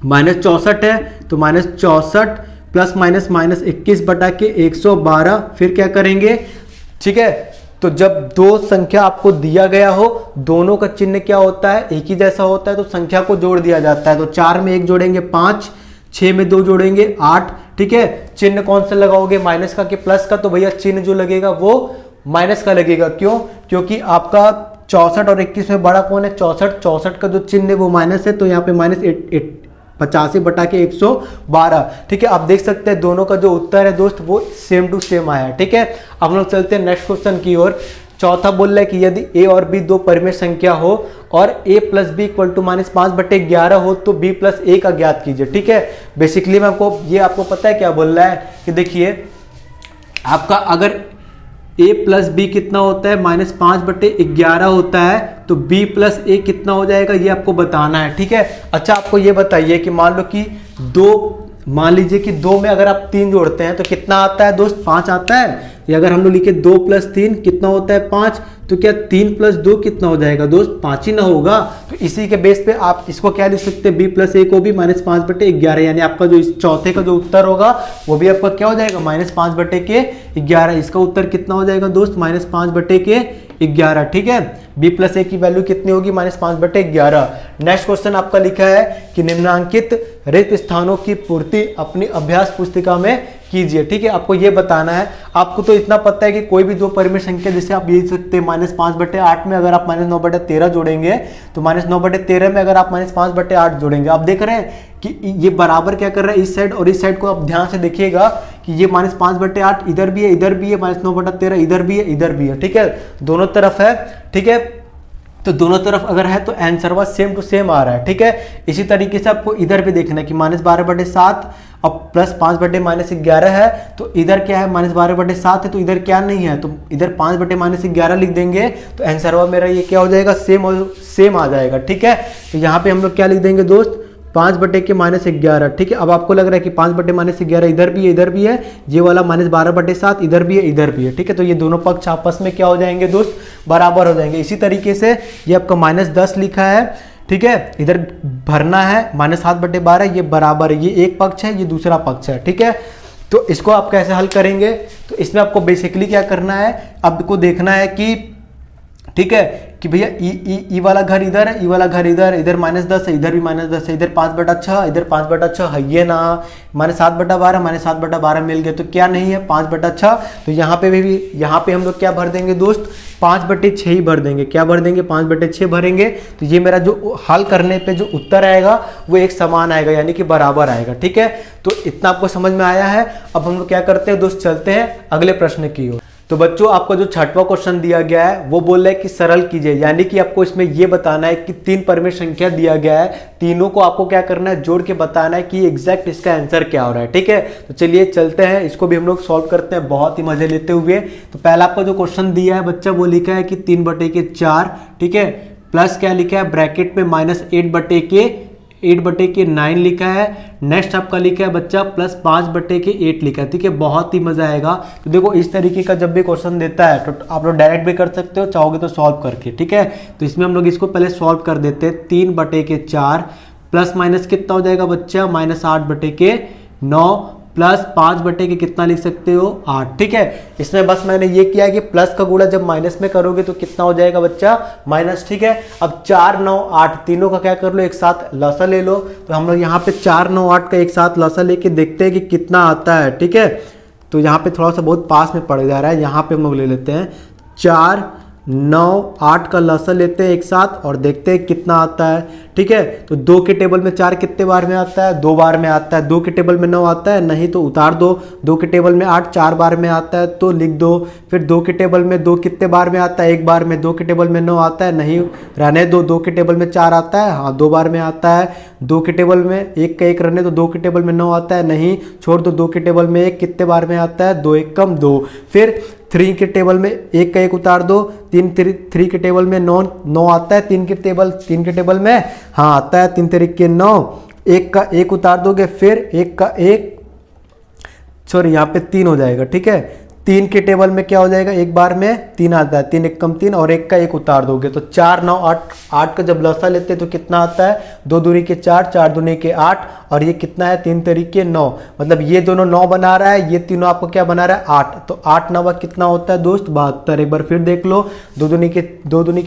S1: -64 है तो -64 प्लस माइनस -21 बटा के 112, फिर क्या करेंगे, ठीक है। तो जब दो संख्या आपको दिया गया हो, दोनों का चिन्ह क्या होता है, एक ही जैसा होता है, तो संख्या को जोड़ दिया जाता है। तो 4 में 1 जोड़ेंगे 5, 6 में 2 जोड़ेंगे 8, ठीक है। चिन्ह कौन सा लगाओगे, माइनस का कि प्लस का, तो भैया चिन्ह जो लगेगा वो माइनस का लगेगा। क्यों, क्योंकि आपका 64 और 21 में बड़ा कौन है, 64, 64 का जो चिन्ह है वो माइनस है, तो यहाँ पे -85 बटा के 112, ठीक है। आप देख सकते हैं दोनों का जो उत्तर है दोस्त वो सेम टू सेम आया है, ठीक है। अब हम लोग चलते हैं नेक्स्ट क्वेश्चन की ओर। चौथा बोल रहा है कि यदि a और b दो परिमेय संख्या हो और a plus B equal to -5/11 हो तो b प्लस a का ज्ञात कीजिए, ठीक है। बेसिकली मैं आपको पता है क्या बोल रहा है कि देखिए आपका अगर a प्लस बी कितना होता है, -5/11 होता है, तो b प्लस a कितना हो जाएगा ये आपको बताना है, ठीक है। अच्छा आपको ये बताइए कि मान लीजिए कि 2 में अगर आप 3 जोड़ते हैं तो कितना आता है दोस्त, 5 आता है। या अगर हम लोग लिखे 2 + 3 कितना होता है, 5, तो क्या 3 + 2 कितना हो जाएगा दोस्त, 5 ही ना होगा। तो इसी के बेस पे आप इसको क्या लिख सकते हैं, b प्लस a को भी -5/11, यानी आपका जो इस चौथे का जो उत्तर होगा वो भी आपका क्या हो जाएगा, -5/11। इसका उत्तर कितना हो जाएगा दोस्त, -5/11, ठीक है। b प्लस a की वैल्यू कितनी होगी, -5/11। नेक्स्ट क्वेश्चन आपका लिखा है कि निम्नांकित रिक्त स्थानों की पूर्ति अपनी अभ्यास पुस्तिका में कीजिए, ठीक है। आपको ये बताना है, आपको तो इतना पता है कि कोई भी दो परिमेय संख्या जैसे आप लिख सकते हैं, -5/8 में अगर आप -9/13 जोड़ेंगे तो -9/13 में अगर आप -5/8 जोड़ेंगे, आप देख रहे हैं कि ये बराबर क्या कर रहा है, इस साइड और इस साइड को आप ध्यान से देखिएगा कि ये -5/8 इधर भी है, इधर भी है, -9/13 इधर भी है, इधर भी है, ठीक है, दोनों तरफ है, ठीक है। तो दोनों तरफ अगर है तो आंसर सेम टू सेम आ रहा है, ठीक है। इसी तरीके से आपको इधर भी देखना है कि -12/7 और प्लस 5/-11 है, तो इधर क्या है, -12/7 है, तो इधर क्या नहीं है, तो इधर 5/-11 लिख देंगे, तो आंसर मेरा ये क्या हो जाएगा, सेम आ जाएगा, ठीक है। तो यहाँ पे हम लोग क्या लिख देंगे दोस्त, 5/-11, ठीक है। अब आपको लग रहा है कि 5/-11 इधर भी है, इधर भी है, ये वाला -12/7 इधर भी है, इधर भी है, ठीक है। तो ये दोनों पक्ष आपस में क्या हो जाएंगे दोस्त, बराबर हो जाएंगे। इसी तरीके से ये आपका -10 लिखा है, ठीक है, इधर भरना है, -7/12 ये बराबर है, ये एक पक्ष है, ये दूसरा पक्ष है, ठीक है। तो इसको आप कैसे हल करेंगे, तो इसमें आपको बेसिकली क्या करना है, आपको देखना है कि ठीक है कि भैया ई वाला घर इधर है, ई वाला घर इधर, इधर -10 है, इधर भी -10 है, इधर 5/6, इधर 5/6 है, ये ना -7/12, -7/12 मिल गए, तो क्या नहीं है 5/6। तो यहाँ पे भी यहाँ पे हम लोग क्या भर देंगे दोस्त, 5/6 ही भर देंगे, क्या भर देंगे, 5/6 भरेंगे। तो ये मेरा जो हल करने पे जो उत्तर आएगा वो एक समान आएगा, यानी कि बराबर आएगा, ठीक है। तो इतना आपको समझ में आया है। अब हम लोग क्या करते हैं दोस्त, चलते हैं अगले प्रश्न की ओर। तो बच्चों आपका जो छठवां क्वेश्चन दिया गया है वो बोल रहा है कि सरल कीजिए, यानी कि आपको इसमें ये बताना है कि 3 परिमेय संख्या दिया गया है, तीनों को आपको क्या करना है, जोड़ के बताना है कि एग्जैक्ट इसका आंसर क्या हो रहा है, ठीक है। तो चलिए चलते हैं, इसको भी हम लोग सॉल्व करते हैं बहुत ही मजे लेते हुए। तो पहला आपका जो क्वेश्चन दिया है बच्चा वो लिखा है कि 3/4, ठीक है, प्लस क्या लिखा है ब्रैकेट में -8/8, 8/9 लिखा है। नेक्स्ट आपका लिखा है बच्चा प्लस 5/8 लिखा है। ठीक है, बहुत ही मजा आएगा। तो देखो इस तरीके का जब भी क्वेश्चन देता है तो आप लोग डायरेक्ट भी कर सकते हो, चाहोगे तो सॉल्व करके। ठीक है, तो इसमें हम लोग इसको पहले सॉल्व कर देते हैं। 3/4 प्लस माइनस कितना हो जाएगा बच्चा, -8/9 प्लस 5 कितना लिख सकते हो, 8। ठीक है, इसमें बस मैंने ये किया कि प्लस का गुणा जब माइनस में करोगे तो कितना हो जाएगा बच्चा, माइनस। ठीक है, अब 4, 9, 8 तीनों का क्या कर लो, एक साथ लसा ले लो। तो हम लोग यहाँ पे 4, 9, 8 का एक साथ लसा लेके देखते हैं कि कितना आता है। ठीक है, तो यहाँ पे थोड़ा सा बहुत पास में पड़ जा रहा है, यहाँ पे हम लोग ले लेते हैं 4, 9, 8 का लसा लेते हैं एक साथ और देखते हैं कितना आता है। ठीक है, तो 2 के टेबल में 4 कितने बार में आता है, 2 बार में आता है। 2 के टेबल में 9 आता है, नहीं तो उतार दो। 2 के टेबल में 8 4 बार में आता है तो लिख दो। फिर 2 के टेबल में 2 कितने बार में आता है, 1 बार में। 2 के टेबल में 9 आता है, नहीं रहने दो। 2 के टेबल में 4 आता है, हाँ 2 बार में आता है। 2 के टेबल में 1 का 1 रहने दो। 2 के टेबल में 9 आता है, नहीं छोड़ दो। 2 के टेबल में 1 कितने बार में आता है, 2 1 कम 2। फिर 3 के टेबल में 1 का 1 उतार दो। 3 के टेबल में 9 आता है। 3 के टेबल में हाँ आता है 3 तरीके 9। 1 का 1 उतार दोगे, फिर 1 का 1 सॉरी यहाँ पे 3 हो जाएगा। ठीक है, 3 के टेबल में क्या हो जाएगा, 1 बार में 3 आता है। 3 1 कम 3 और 1 का 1 उतार दोगे तो 4 9 8 का जब लसा लेते हैं तो कितना आता है, 2 दूनी के 4 4 दूनी के 8 और ये कितना है 3 तरीके 9। मतलब ये दोनों 9 बना रहा है, ये तीनों आपको क्या बना रहा है 8। तो 8 9 कितना होता है दोस्त, 72। एक बार फिर देख लो, 2 दूनी के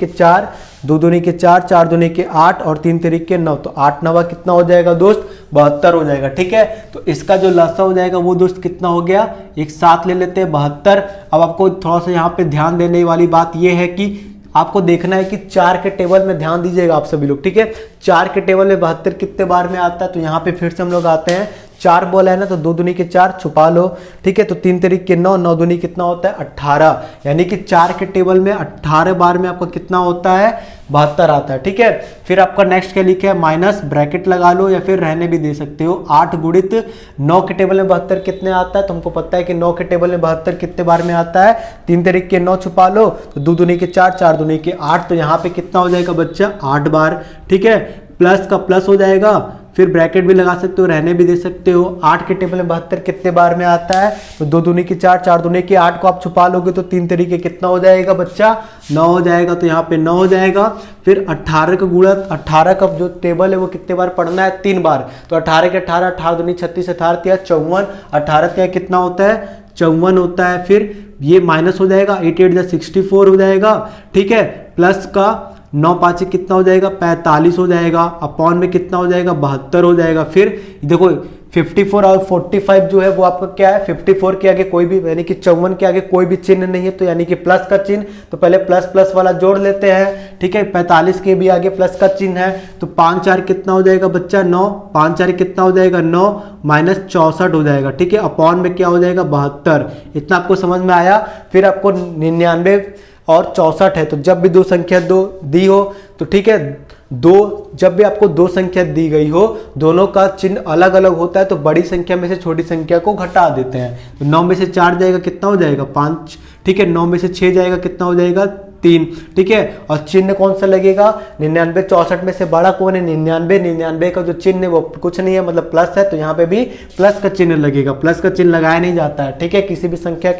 S1: 4 2 दूनी के 4 4 दूनी के 8 और 3 तरीके 9। तो 8 9 कितना हो जाएगा दोस्त, 72 हो जाएगा। ठीक है, तो इसका जो लसा हो जाएगा वो दोस्त कितना हो गया, एक साथ ले लेते हैं 72। अब आपको थोड़ा सा यहाँ पे ध्यान देने वाली बात ये है कि आपको देखना है कि 4 के टेबल में ध्यान दीजिएगा आप सभी लोग। ठीक है, 4 के टेबल में 72 कितने बार में आता है, तो यहाँ पे फिर से हम लोग आते हैं। 4 बोला है ना, तो 2 दूनी के 4 छुपा लो। ठीक है, तो 3 तरीके 9 9 दूनी कितना होता है 18, यानी कि 4 के टेबल में 18 बार में आपका कितना होता है 72 आता है। ठीक है, फिर आपका नेक्स्ट क्या लिखा है, माइनस ब्रैकेट लगा लो या फिर रहने भी दे सकते हो। 8 गुणित 9 के टेबल में 72 कितने आता है, तुमको पता है कि 9 के टेबल में 72 कितने बार में आता है, 3 तरीके 9 छुपा लो। तो 2 दूनी के 4 4 दूनी के 8, तो यहाँ पे कितना हो जाएगा बच्चा 8 बार। ठीक है, प्लस का प्लस हो जाएगा, फिर ब्रैकेट भी लगा सकते हो, रहने भी दे सकते हो। 8 के टेबल में 72 कितने बार में आता है, तो 2 दूनी की 4 4 दूनी की 8 को आप छुपा लोगे तो 3 तरीके कितना हो जाएगा बच्चा 9 हो जाएगा। तो यहाँ पे 9 हो जाएगा। फिर 18 का गुणा, 18 का जो टेबल है वो कितने बार पढ़ना है, 3 बार। तो 18 के 18 18 दूनी 36 18 54, 18 कितना होता है 54 होता है। फिर ये माइनस हो जाएगा, 8 8 64 हो जाएगा। ठीक है, प्लस का 9 5 कितना हो जाएगा 45 हो जाएगा। अपॉन में कितना हो जाएगा 72 हो जाएगा। फिर देखो 54 और 45 जो है वो आपका क्या है, 54 के आगे कोई भी यानी कि 54 के आगे कोई भी चिन्ह नहीं है, तो यानी कि प्लस का चिन्ह, तो पहले प्लस प्लस वाला जोड़ लेते हैं। ठीक है, 45 के भी आगे प्लस का चिन्ह है, तो 5 4 कितना हो जाएगा बच्चा 9, 5 4 कितना हो जाएगा 9 माइनस 64 हो जाएगा। ठीक है, अपॉन में क्या हो जाएगा 72। इतना आपको समझ में आया। फिर आपको 99 और 64 है, तो जब भी दो संख्या दी हो तो ठीक है, जब भी आपको दो संख्या दी गई हो दोनों का चिन्ह अलग अलग होता है, तो बड़ी संख्या में से छोटी संख्या को घटा देते हैं। तो 9 में से 4 जाएगा कितना हो जाएगा 5। ठीक है, 9 में से 6 जाएगा कितना हो जाएगा 3। ठीक है, और चिन्ह कौन सा लगेगा 99 64 में से बड़ा कौन है 99। 99 का जो चिन्ह है वो कुछ नहीं है, मतलब प्लस है, तो यहाँ पे भी प्लस का चिन्ह लगेगा। प्लस का चिन्ह लगाया नहीं जाता है। ठीक है, किसी भी संख्या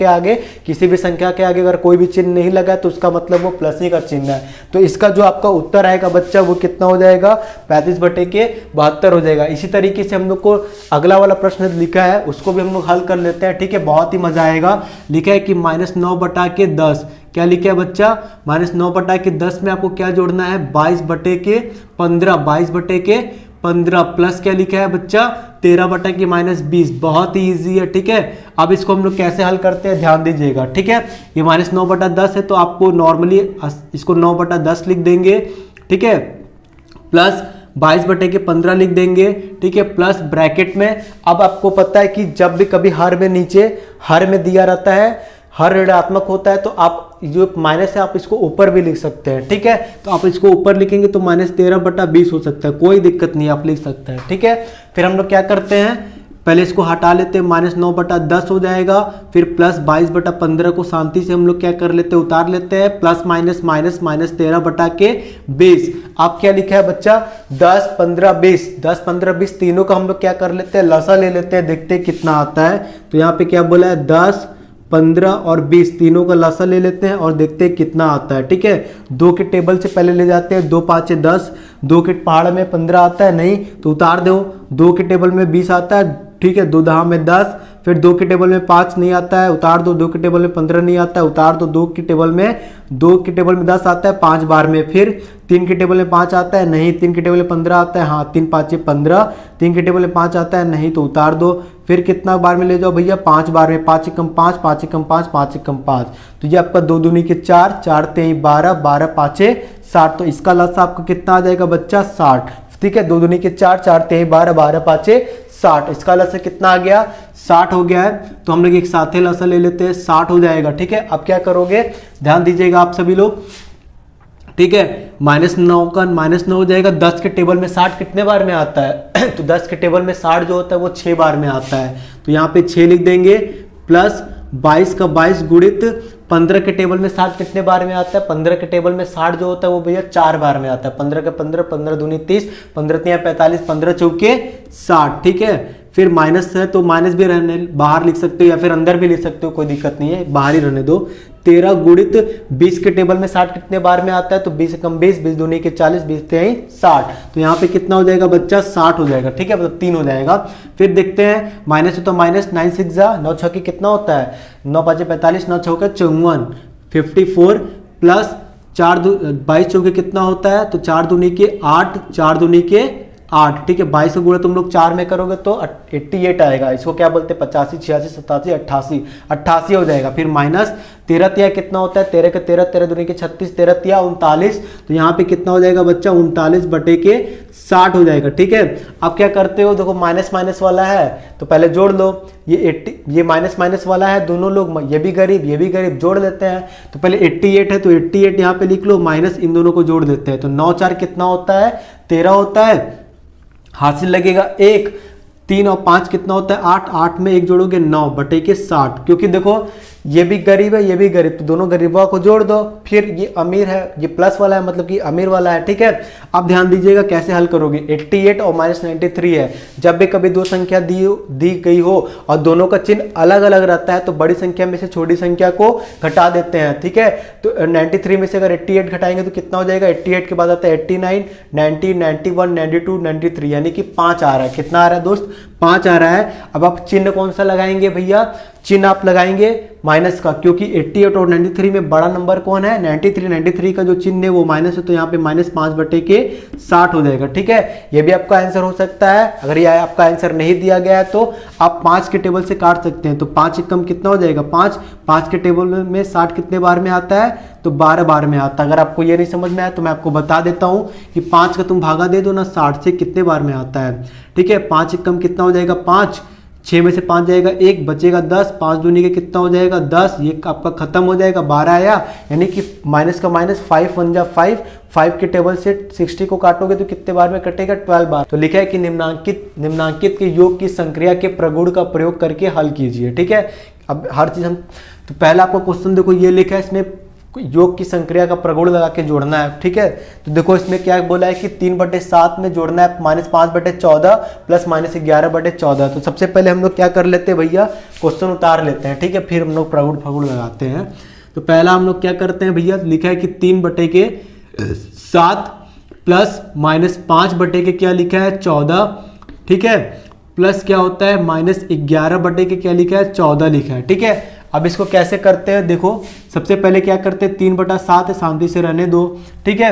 S1: के आगे अगर कोई भी चिन्ह नहीं लगा तो उसका मतलब वो प्लस ही का चिन्ह है। तो इसका जो आपका उत्तर आएगा बच्चा वो कितना हो जाएगा 35/72 हो जाएगा। इसी तरीके से हम लोग को अगला वाला प्रश्न लिखा है उसको भी हम लोग हल कर लेते हैं। ठीक है, बहुत ही मजा आएगा। लिखा है कि -9/10 क्या लिखा है बच्चा, -9/10 में आपको क्या जोड़ना है 22/15, 22/15 प्लस क्या लिखा है बच्चा 13/-20। बहुत ही इजी है। ठीक है, अब इसको हम लोग कैसे हल करते हैं ध्यान दीजिएगा। ठीक है, ये -9/10 है तो आपको नॉर्मली इसको 9/10 लिख देंगे। ठीक है, प्लस 22/15 लिख देंगे। ठीक है, प्लस ब्रैकेट में अब आपको पता है कि जब भी कभी हर में नीचे हर में दिया रहता है, हर ऋणात्मक होता है, तो आप जो माइनस है आप इसको ऊपर भी लिख सकते हैं। ठीक है, तो आप इसको ऊपर लिखेंगे तो -13/20 हो सकता है, कोई दिक्कत नहीं, आप लिख सकते हैं। ठीक है, फिर हम लोग क्या करते हैं पहले इसको हटा लेते हैं, -9/10 हो जाएगा। फिर +22/15 को शांति से हम लोग क्या कर लेते हैं, उतार लेते हैं, प्लस माइनस माइनस -13/20। अब क्या लिखा है बच्चा, 10, 15, 20, 10, 15, 20 तीनों का हम लोग क्या कर लेते हैं, लसा ले लेते हैं, देखते हैं कितना आता है। तो यहाँ पे क्या बोला है, 10, 15 और 20 तीनों का लसा ले लेते हैं और देखते हैं कितना आता है। ठीक है, 2 के टेबल से पहले ले जाते हैं, 2 5 10, 2 के पहाड़ में 15 आता है, नहीं तो उतार दो। 2 के टेबल में 20 आता है, ठीक है, 2 दहा में 10। फिर 2 के टेबल में 5 नहीं आता है, उतार दो। 2 के टेबल में 15 नहीं आता है, उतार दो। 2 के टेबल में 10 आता है 5 बार में। फिर 3 के टेबल में 5 आता है, नहीं। 3 के टेबल में 15 आता है, हाँ, 3 5 15। 3 के टेबल में 5 आता है, नहीं तो उतार दो। फिर कितना बार में ले जाओ भैया, 5 बार में। 5 एकम 5, 5 एकम 5, 5 एकम 5। तो ये आपका 2 दूनी के 4, 4 3 12, 12 5 60। तो इसका लसा आपको कितना आ जाएगा बच्चा, 60। ठीक है, 2 दूनी के 4, 4 3 12, 12 5 60। इसका लसा कितना आ गया, 60 हो गया है। तो हम लोग एक साथ ही लसा ले लेते हैं, 60 हो जाएगा। ठीक है, अब क्या करोगे, ध्यान दीजिएगा आप सभी लोग। ठीक है, -9 का -9 हो जाएगा। 10 के टेबल में 60 कितने बार में आता है तो 10 के टेबल में 60 जो होता है वो 6 बार में आता है। तो यहाँ पे 6 लिख देंगे, प्लस 22 का 22 गुणित 15 के टेबल में 60 कितने बार में आता है, 15 के टेबल में 60 जो होता है वो भैया 4 बार में आता है। 15 के 15, 15 दूनी 30, 15 तिया 45, 15 चौके 60। ठीक है, फिर माइनस है तो माइनस भी रहने बाहर लिख सकते हो या फिर अंदर भी लिख सकते हो, कोई दिक्कत नहीं है, बाहर ही रहने दो। 13 गुणित 20 के टेबल में 60 कितने बार में आता है, तो 20 कम 20, 20 दूनी के 40, 20 तिहाई 60। तो यहाँ पे कितना हो जाएगा बच्चा, 60 हो जाएगा। ठीक है, मतलब 3 हो जाएगा। फिर देखते हैं, माइनस हो तो माइनस, 9 6 जा 9 6 कितना होता है, 9 5 45, 9 6 54, 54 प्लस 4 22 चौके कितना होता है, तो 4 दूनी के 8, 4 दूनी के 8। ठीक है, 22 को गुणा तुम लोग 4 में करोगे तो 88 आएगा। इसको क्या बोलते हैं, 85, 86, 87, 88, 88 हो जाएगा। फिर माइनस 13 तिया कितना होता है, 13 के 13, 13 दूनी के 36, 13 तिया 39। तो यहाँ पे कितना हो जाएगा बच्चा, 39/60 हो जाएगा। ठीक है, अब क्या करते हो, देखो माइनस माइनस वाला है तो पहले जोड़ लो। ये 80, ये माइनस माइनस वाला है, दोनों लोग, ये भी गरीब ये भी गरीब, जोड़ लेते हैं। तो पहले 88 है तो 88 यहाँ पे लिख लो, माइनस इन दोनों को जोड़ देते हैं। तो 9 4 कितना होता है, 13 होता है, हासिल लगेगा 1। 3 और 5 कितना होता है, 8, 8 में 1 जोड़ोगे 9/60। क्योंकि देखो ये भी गरीब है ये भी गरीब, तो दोनों गरीबों को जोड़ दो। फिर ये अमीर है, ये प्लस वाला है मतलब कि अमीर वाला है। ठीक है, अब ध्यान दीजिएगा कैसे हल करोगे। 88 और -93 है, जब भी कभी दो संख्या दी गई हो और दोनों का चिन्ह अलग अलग रहता है तो बड़ी संख्या में से छोटी संख्या को घटा देते हैं। ठीक है, तो 93 में से अगर 88 घटाएंगे तो कितना हो जाएगा, 88 के बाद आता है 89, 90, 91, 92, 93, यानी कि 5 आ रहा है। कितना आ रहा है दोस्त, 5 आ रहा है। अब आप चिन्ह कौन सा लगाएंगे भैया, चिन्ह आप लगाएंगे माइनस का, क्योंकि 88 और 93 में बड़ा नंबर कौन है, 93 का जो चिन्ह है वो माइनस है, तो यहाँ पे -5/60 हो जाएगा। ठीक है, ये भी आपका आंसर हो सकता है। अगर ये आपका आंसर नहीं दिया गया है तो आप 5 के टेबल से काट सकते हैं। तो 5 एकम कितना हो जाएगा, 5 के टेबल में 60 कितने बार में आता है, तो 12 बार में आता है। अगर आपको ये नहीं समझ में आया तो मैं आपको बता देता हूँ कि 5 का तुम भागा दे दो ना 60 से, कितने बार में आता है। ठीक है, 5 एकम कितना हो जाएगा, 5, 6 में से 5 जाएगा 1, बचेगा 10, 5 दूनी के कितना हो जाएगा 10, ये आपका खत्म हो जाएगा, 12 आया, यानी कि माइनस का माइनस, 5 1 जा 5, 5 के टेबल से 60 को काटोगे तो कितने बार में कटेगा, 12 बार। तो लिखा है कि निम्नांकित के योग की संक्रिया के प्रगुण का प्रयोग करके हल कीजिए। ठीक है, अब हर चीज हम, तो पहला आपको क्वेश्चन देखो ये लिखा है, इसमें योग की संक्रिया का प्रगुण लगा के जोड़ना है। ठीक है, तो देखो इसमें क्या बोला है कि 3/7 में जोड़ना है -5/14 प्लस -11/14। तो सबसे पहले हम लोग क्या कर लेते हैं भैया, क्वेश्चन उतार लेते हैं। ठीक है, फिर हम लोग प्रगुण फगुण लगाते हैं। तो पहला हम लोग क्या करते हैं भैया, लिखा है कि 3/7 प्लस -5 के क्या लिखा है 14। ठीक है, प्लस क्या होता है -11 के क्या लिखा है 14 लिखा है। ठीक है, अब इसको कैसे करते हैं, देखो सबसे पहले क्या करते हैं, 3/7 है, शांति से रहने दो। ठीक है,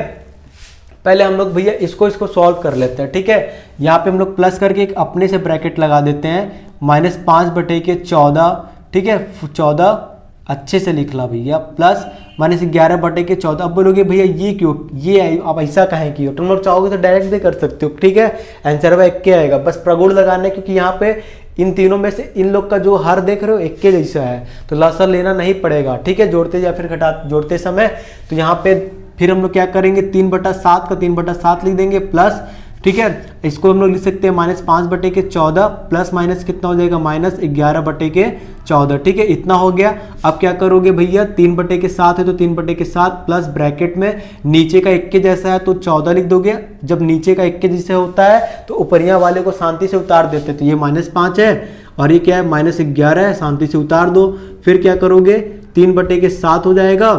S1: पहले हम लोग भैया इसको सॉल्व कर लेते हैं। ठीक है, यहाँ पे हम लोग प्लस करके एक अपने से ब्रैकेट लगा देते हैं, -5/14। ठीक है, 14 अच्छे से लिख ला भैया, प्लस -11/14। अब बोलोगे भैया ये क्यों, ये आप ऐसा कहें कि तुम लोग चाहोगे तो डायरेक्ट भी कर सकते हो। ठीक है, आंसर वह 1 आएगा, बस प्रगुण लगाने, क्योंकि यहाँ पे इन तीनों में से इन लोग का जो हर देख रहे हो 1 के जैसा है, तो लसा लेना नहीं पड़ेगा। ठीक है, जोड़ते या फिर जोड़ते समय। तो यहाँ पे फिर हम लोग क्या करेंगे, 3/7 का 3/7 लिख देंगे, प्लस ठीक है। इसको हम लोग लिख सकते हैं -5/14 प्लस माइनस कितना हो जाएगा -11/14, ठीक है। इतना हो गया। अब क्या करोगे भैया, 3/7 है तो 3/7 प्लस ब्रैकेट में नीचे का 1 के जैसा है तो 14 लिख दोगे। जब नीचे का 1 के जैसे होता है तो ऊपरिया वाले को शांति से उतार देते, तो ये -5 है और ये क्या है -11 है, शांति से उतार दो। फिर क्या करोगे, 3/7 हो जाएगा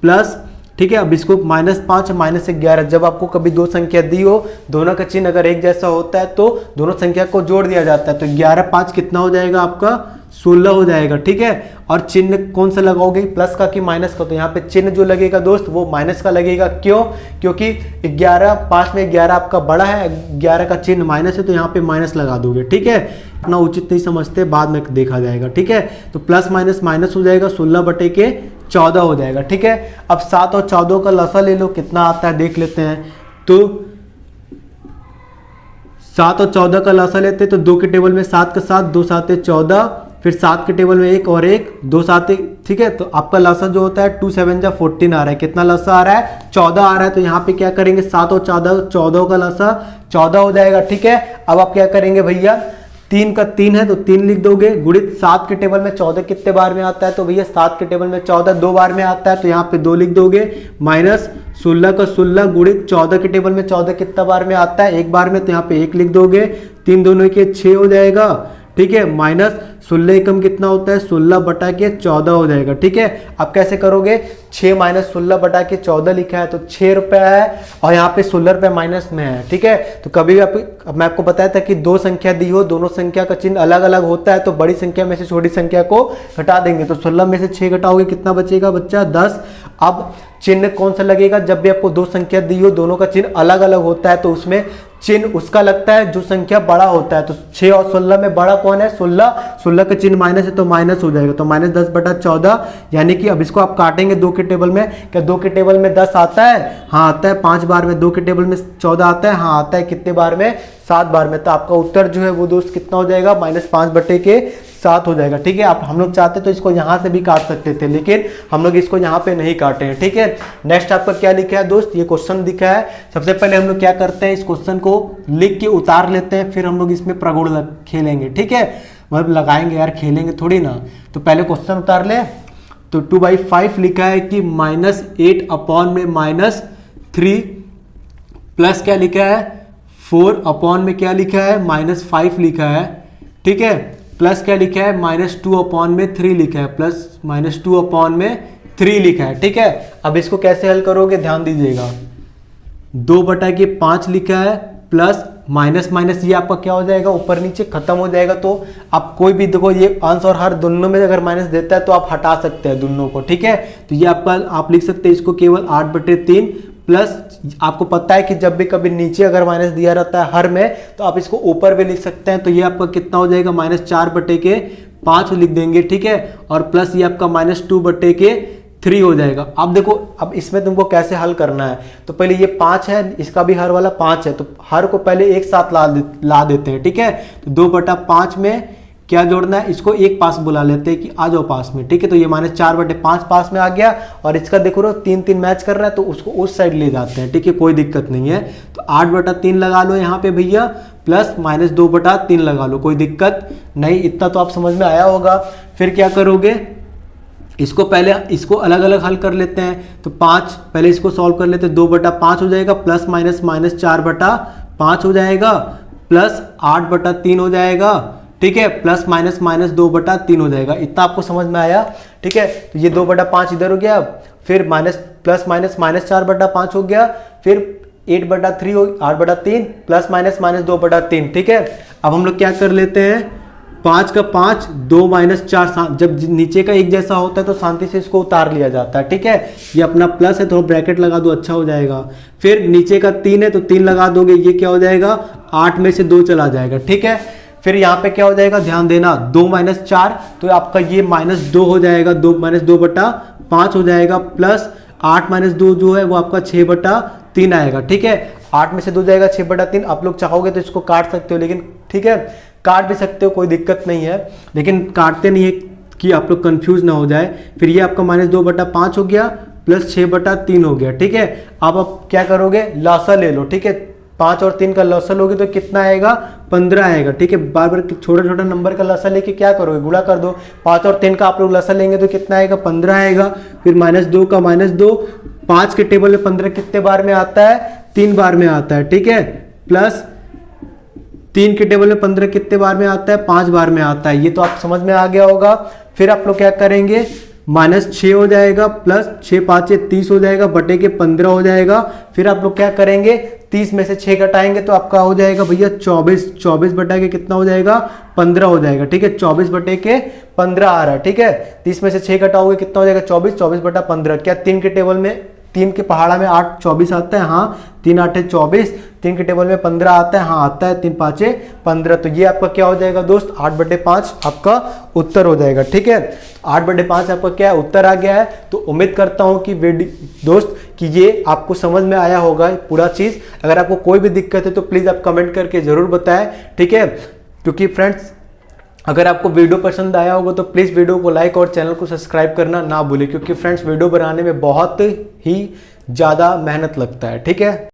S1: प्लस, ठीक है। अब इसको -5 -11, जब आपको कभी दो संख्या दी हो, दोनों का चिन्ह अगर एक जैसा होता है तो दोनों संख्या को जोड़ दिया जाता है, तो 11 5 कितना हो जाएगा आपका 16 हो जाएगा, ठीक है। और चिन्ह कौन सा लगाओगे, प्लस का कि माइनस का, तो यहाँ पे चिन्ह जो लगेगा दोस्त वो माइनस का लगेगा। क्यों, क्योंकि 11 5 में 11 आपका बड़ा है, 11 का चिन्ह माइनस है तो यहाँ पे माइनस लगा दोगे, ठीक है। अपना उचित नहीं समझते, बाद में देखा जाएगा, ठीक है। तो प्लस माइनस माइनस हो जाएगा, 16/14 हो जाएगा, ठीक है। अब 7 और 14 का लसा ले लो, कितना आता है देख लेते हैं। तो 7 और 14 का लसा लेते हैं तो 2 के टेबल में 7 का 7, 2 7 14, फिर 7 के टेबल में 1 और 1, 2 7, ठीक है। तो आपका लसा जो होता है 2 7 जा 14 आ रहा है। कितना लसा आ रहा है, 14 आ रहा है। तो यहाँ पे क्या करेंगे, 7 और 14 का लसा 14 हो जाएगा, ठीक है। अब आप क्या करेंगे भैया, 3 का 3 है तो 3 लिख दोगे, गुणित 7 के टेबल में 14 कितने बार में आता है, तो भैया 7 के टेबल में 14 2 बार में आता है, तो यहाँ पे 2 लिख दोगे। माइनस 16 का 16 गुणित 14 के टेबल में 14 कितना बार में आता है, 1 बार में, तो यहाँ पे 1 लिख दोगे। 3 दूनी के 6 हो जाएगा, ठीक है। माइनस 16 एकम कितना होता है, 16/14 हो जाएगा, ठीक है। अब कैसे करोगे, 6 माइनस 16/14 लिखा है तो 6 रुपया है और यहाँ पे 16 रुपये माइनस में है, ठीक है। तो कभी मैं आपको बताया था कि दो संख्या दी हो, दोनों संख्या का चिन्ह अलग अलग होता है, तो बड़ी संख्या में से छोटी संख्या को घटा देंगे। तो 16 में से 6 घटाओगे, कितना बचेगा बच्चा, 10। अब चिन्ह कौन सा लगेगा, जब भी आपको दो संख्या दी हो, दोनों का चिन्ह अलग अलग होता है, तो उसमें चिन्ह उसका लगता है जो संख्या बड़ा होता है। तो 6 और 16 में बड़ा कौन है, 16 का चिन्ह माइनस है तो माइनस हो जाएगा, तो -10/14। यानी कि अब इसको आप काटेंगे 2 के टेबल में, क्या 2 के टेबल में 10 आता है, हाँ आता है 5 बार में। 2 के टेबल में 14 आता है, हाँ आता है कितने बार में, 7 बार में। तो आपका उत्तर जो है वो दोस्त कितना हो जाएगा, -5/7 हो जाएगा, ठीक है। आप हम लोग चाहते तो इसको यहाँ से भी काट सकते थे, लेकिन हम लोग इसको यहाँ पे नहीं काटे हैं, ठीक है। नेक्स्ट आपका क्या लिखा है दोस्त, ये क्वेश्चन दिखा है। सबसे पहले हम लोग क्या करते हैं, इस क्वेश्चन को लिख के उतार लेते हैं, फिर हम लोग इसमें प्रगुण खेलेंगे, ठीक है। मतलब लगाएंगे यार, खेलेंगे थोड़ी ना। तो पहले क्वेश्चन उतार ले। तो 2/5 लिखा है कि -8/3 प्लस क्या लिखा है, 4 में क्या लिखा है, -5 लिखा है, ठीक है। प्लस क्या लिखा है, -2/3 लिखा है, प्लस -2/3 लिखा है, ठीक है। अब इसको कैसे हल करोगे, ध्यान दीजिएगा। 2/5 लिखा है, प्लस माइनस माइनस ये आपका क्या हो जाएगा, ऊपर नीचे खत्म हो जाएगा। तो आप कोई भी देखो, ये अंश और हर दोनों में अगर माइनस देता है तो आप हटा सकते हैं दोनों को, ठीक है। तो ये आपका आप लिख सकते हैं इसको केवल 8/3 प्लस, आपको पता है कि जब भी कभी नीचे अगर माइनस दिया रहता है हर में, तो आप इसको ऊपर भी लिख सकते हैं। तो ये आपका कितना हो जाएगा, -4/5 लिख देंगे, ठीक है। और प्लस ये आपका -2/3 हो जाएगा। अब देखो, अब इसमें तुमको कैसे हल करना है, तो पहले ये 5 है, इसका भी हर वाला 5 है, तो हर को पहले एक साथ ला देते हैं, ठीक है। तो 2/5 में क्या जोड़ना है, इसको एक पास बुला लेते हैं कि आ जाओ पास में, ठीक है। तो ये -4/5 पास में आ गया, और इसका देखो 3 मैच कर रहा है तो उसको उस साइड ले जाते हैं, ठीक है, कोई दिक्कत नहीं है। तो 8/3 लगा लो यहाँ पे भैया, प्लस -2/3 लगा लो, कोई दिक्कत नहीं। इतना तो आप समझ में आया होगा। फिर क्या करोगे, इसको पहले इसको अलग अलग हल कर लेते हैं। तो 5 पहले इसको सॉल्व कर लेते हैं, 2/5 हो जाएगा, प्लस माइनस -4/5 हो जाएगा, प्लस 8/3 हो जाएगा, ठीक है, प्लस माइनस -2/3 हो जाएगा। इतना आपको समझ में आया, ठीक है। तो ये 2/5 इधर हो गया, फिर प्लस माइनस -4/5 हो गया, फिर 8/3 हो 8/3 प्लस माइनस -2/3, ठीक है। अब हम लोग क्या कर लेते हैं, 5 का 5 2 - 4, जब नीचे का एक जैसा होता है तो शांति से इसको उतार लिया जाता है, ठीक है। ये अपना प्लस है तो ब्रैकेट लगा दो, अच्छा हो जाएगा। फिर नीचे का 3 है तो 3 लगा दोगे, ये क्या हो जाएगा, 8 में से 2 चला जाएगा, ठीक है। फिर यहाँ पे क्या हो जाएगा, ध्यान देना, 2 - 4 तो आपका ये -2 हो जाएगा, 2 - 2/5 हो जाएगा, प्लस 8 - 2 जो है वो आपका 6/3 आएगा, ठीक है। 8 में से 2 जाएगा 6/3। आप लोग चाहोगे तो इसको काट सकते हो, लेकिन ठीक है काट भी सकते हो, कोई दिक्कत नहीं है, लेकिन काटते नहीं है कि आप लोग कंफ्यूज ना हो जाए। फिर ये आपका -2/5 हो गया, प्लस 6/3 हो गया, ठीक है। अब आप क्या करोगे, लसा ले लो, ठीक है। 5 और 3 का लॉसल लोगे तो कितना आएगा, 15 आएगा। ठीक है, बार बार छोटा छोटा नंबर का लॉसल लेके क्या करोगे, गुणा कर दो। 5 और 3 का आप लोग लॉसल लेंगे तो कितना आएगा, 15 आएगा। फिर -2 का -2, 5 के टेबल में 15 कितने बार में आता है, 3 बार में आता है। ठीक है, प्लस 3 के टेबल में 15 कितने बार में आता है, 5 बार में आता है। ये तो आप समझ में आ गया होगा। फिर आप लोग क्या करेंगे, -6 हो जाएगा, प्लस 6 5 30 हो जाएगा, बटे के 15 हो जाएगा। फिर आप लोग क्या करेंगे, 30 में से 6 घटाएंगे तो आपका हो जाएगा भैया 24 बटा के कितना हो जाएगा, 15 हो जाएगा। ठीक है, 24 बटे के 15 आ रहा है। ठीक है, 30 में से 6 घटाओगे कितना हो जाएगा, 24 बटा 15। क्या 3 के टेबल में, 3 के पहाड़ा में 8 24 आता है, हाँ 3 8 24। 3 के टेबल में 15 आता है, हाँ आता है, 3 5 15। तो ये आपका क्या हो जाएगा दोस्त, 8/5 आपका उत्तर हो जाएगा। ठीक है, 8/5 आपका क्या है, उत्तर आ गया है। तो उम्मीद करता हूं कि दोस्त कि ये आपको समझ में आया होगा पूरा चीज। अगर आपको कोई भी दिक्कत है तो प्लीज आप कमेंट करके जरूर बताएं। ठीक है, क्योंकि फ्रेंड्स अगर आपको वीडियो पसंद आया होगा तो प्लीज़ वीडियो को लाइक और चैनल को सब्सक्राइब करना ना भूलें, क्योंकि फ्रेंड्स वीडियो बनाने में बहुत ही ज़्यादा मेहनत लगता है। ठीक है।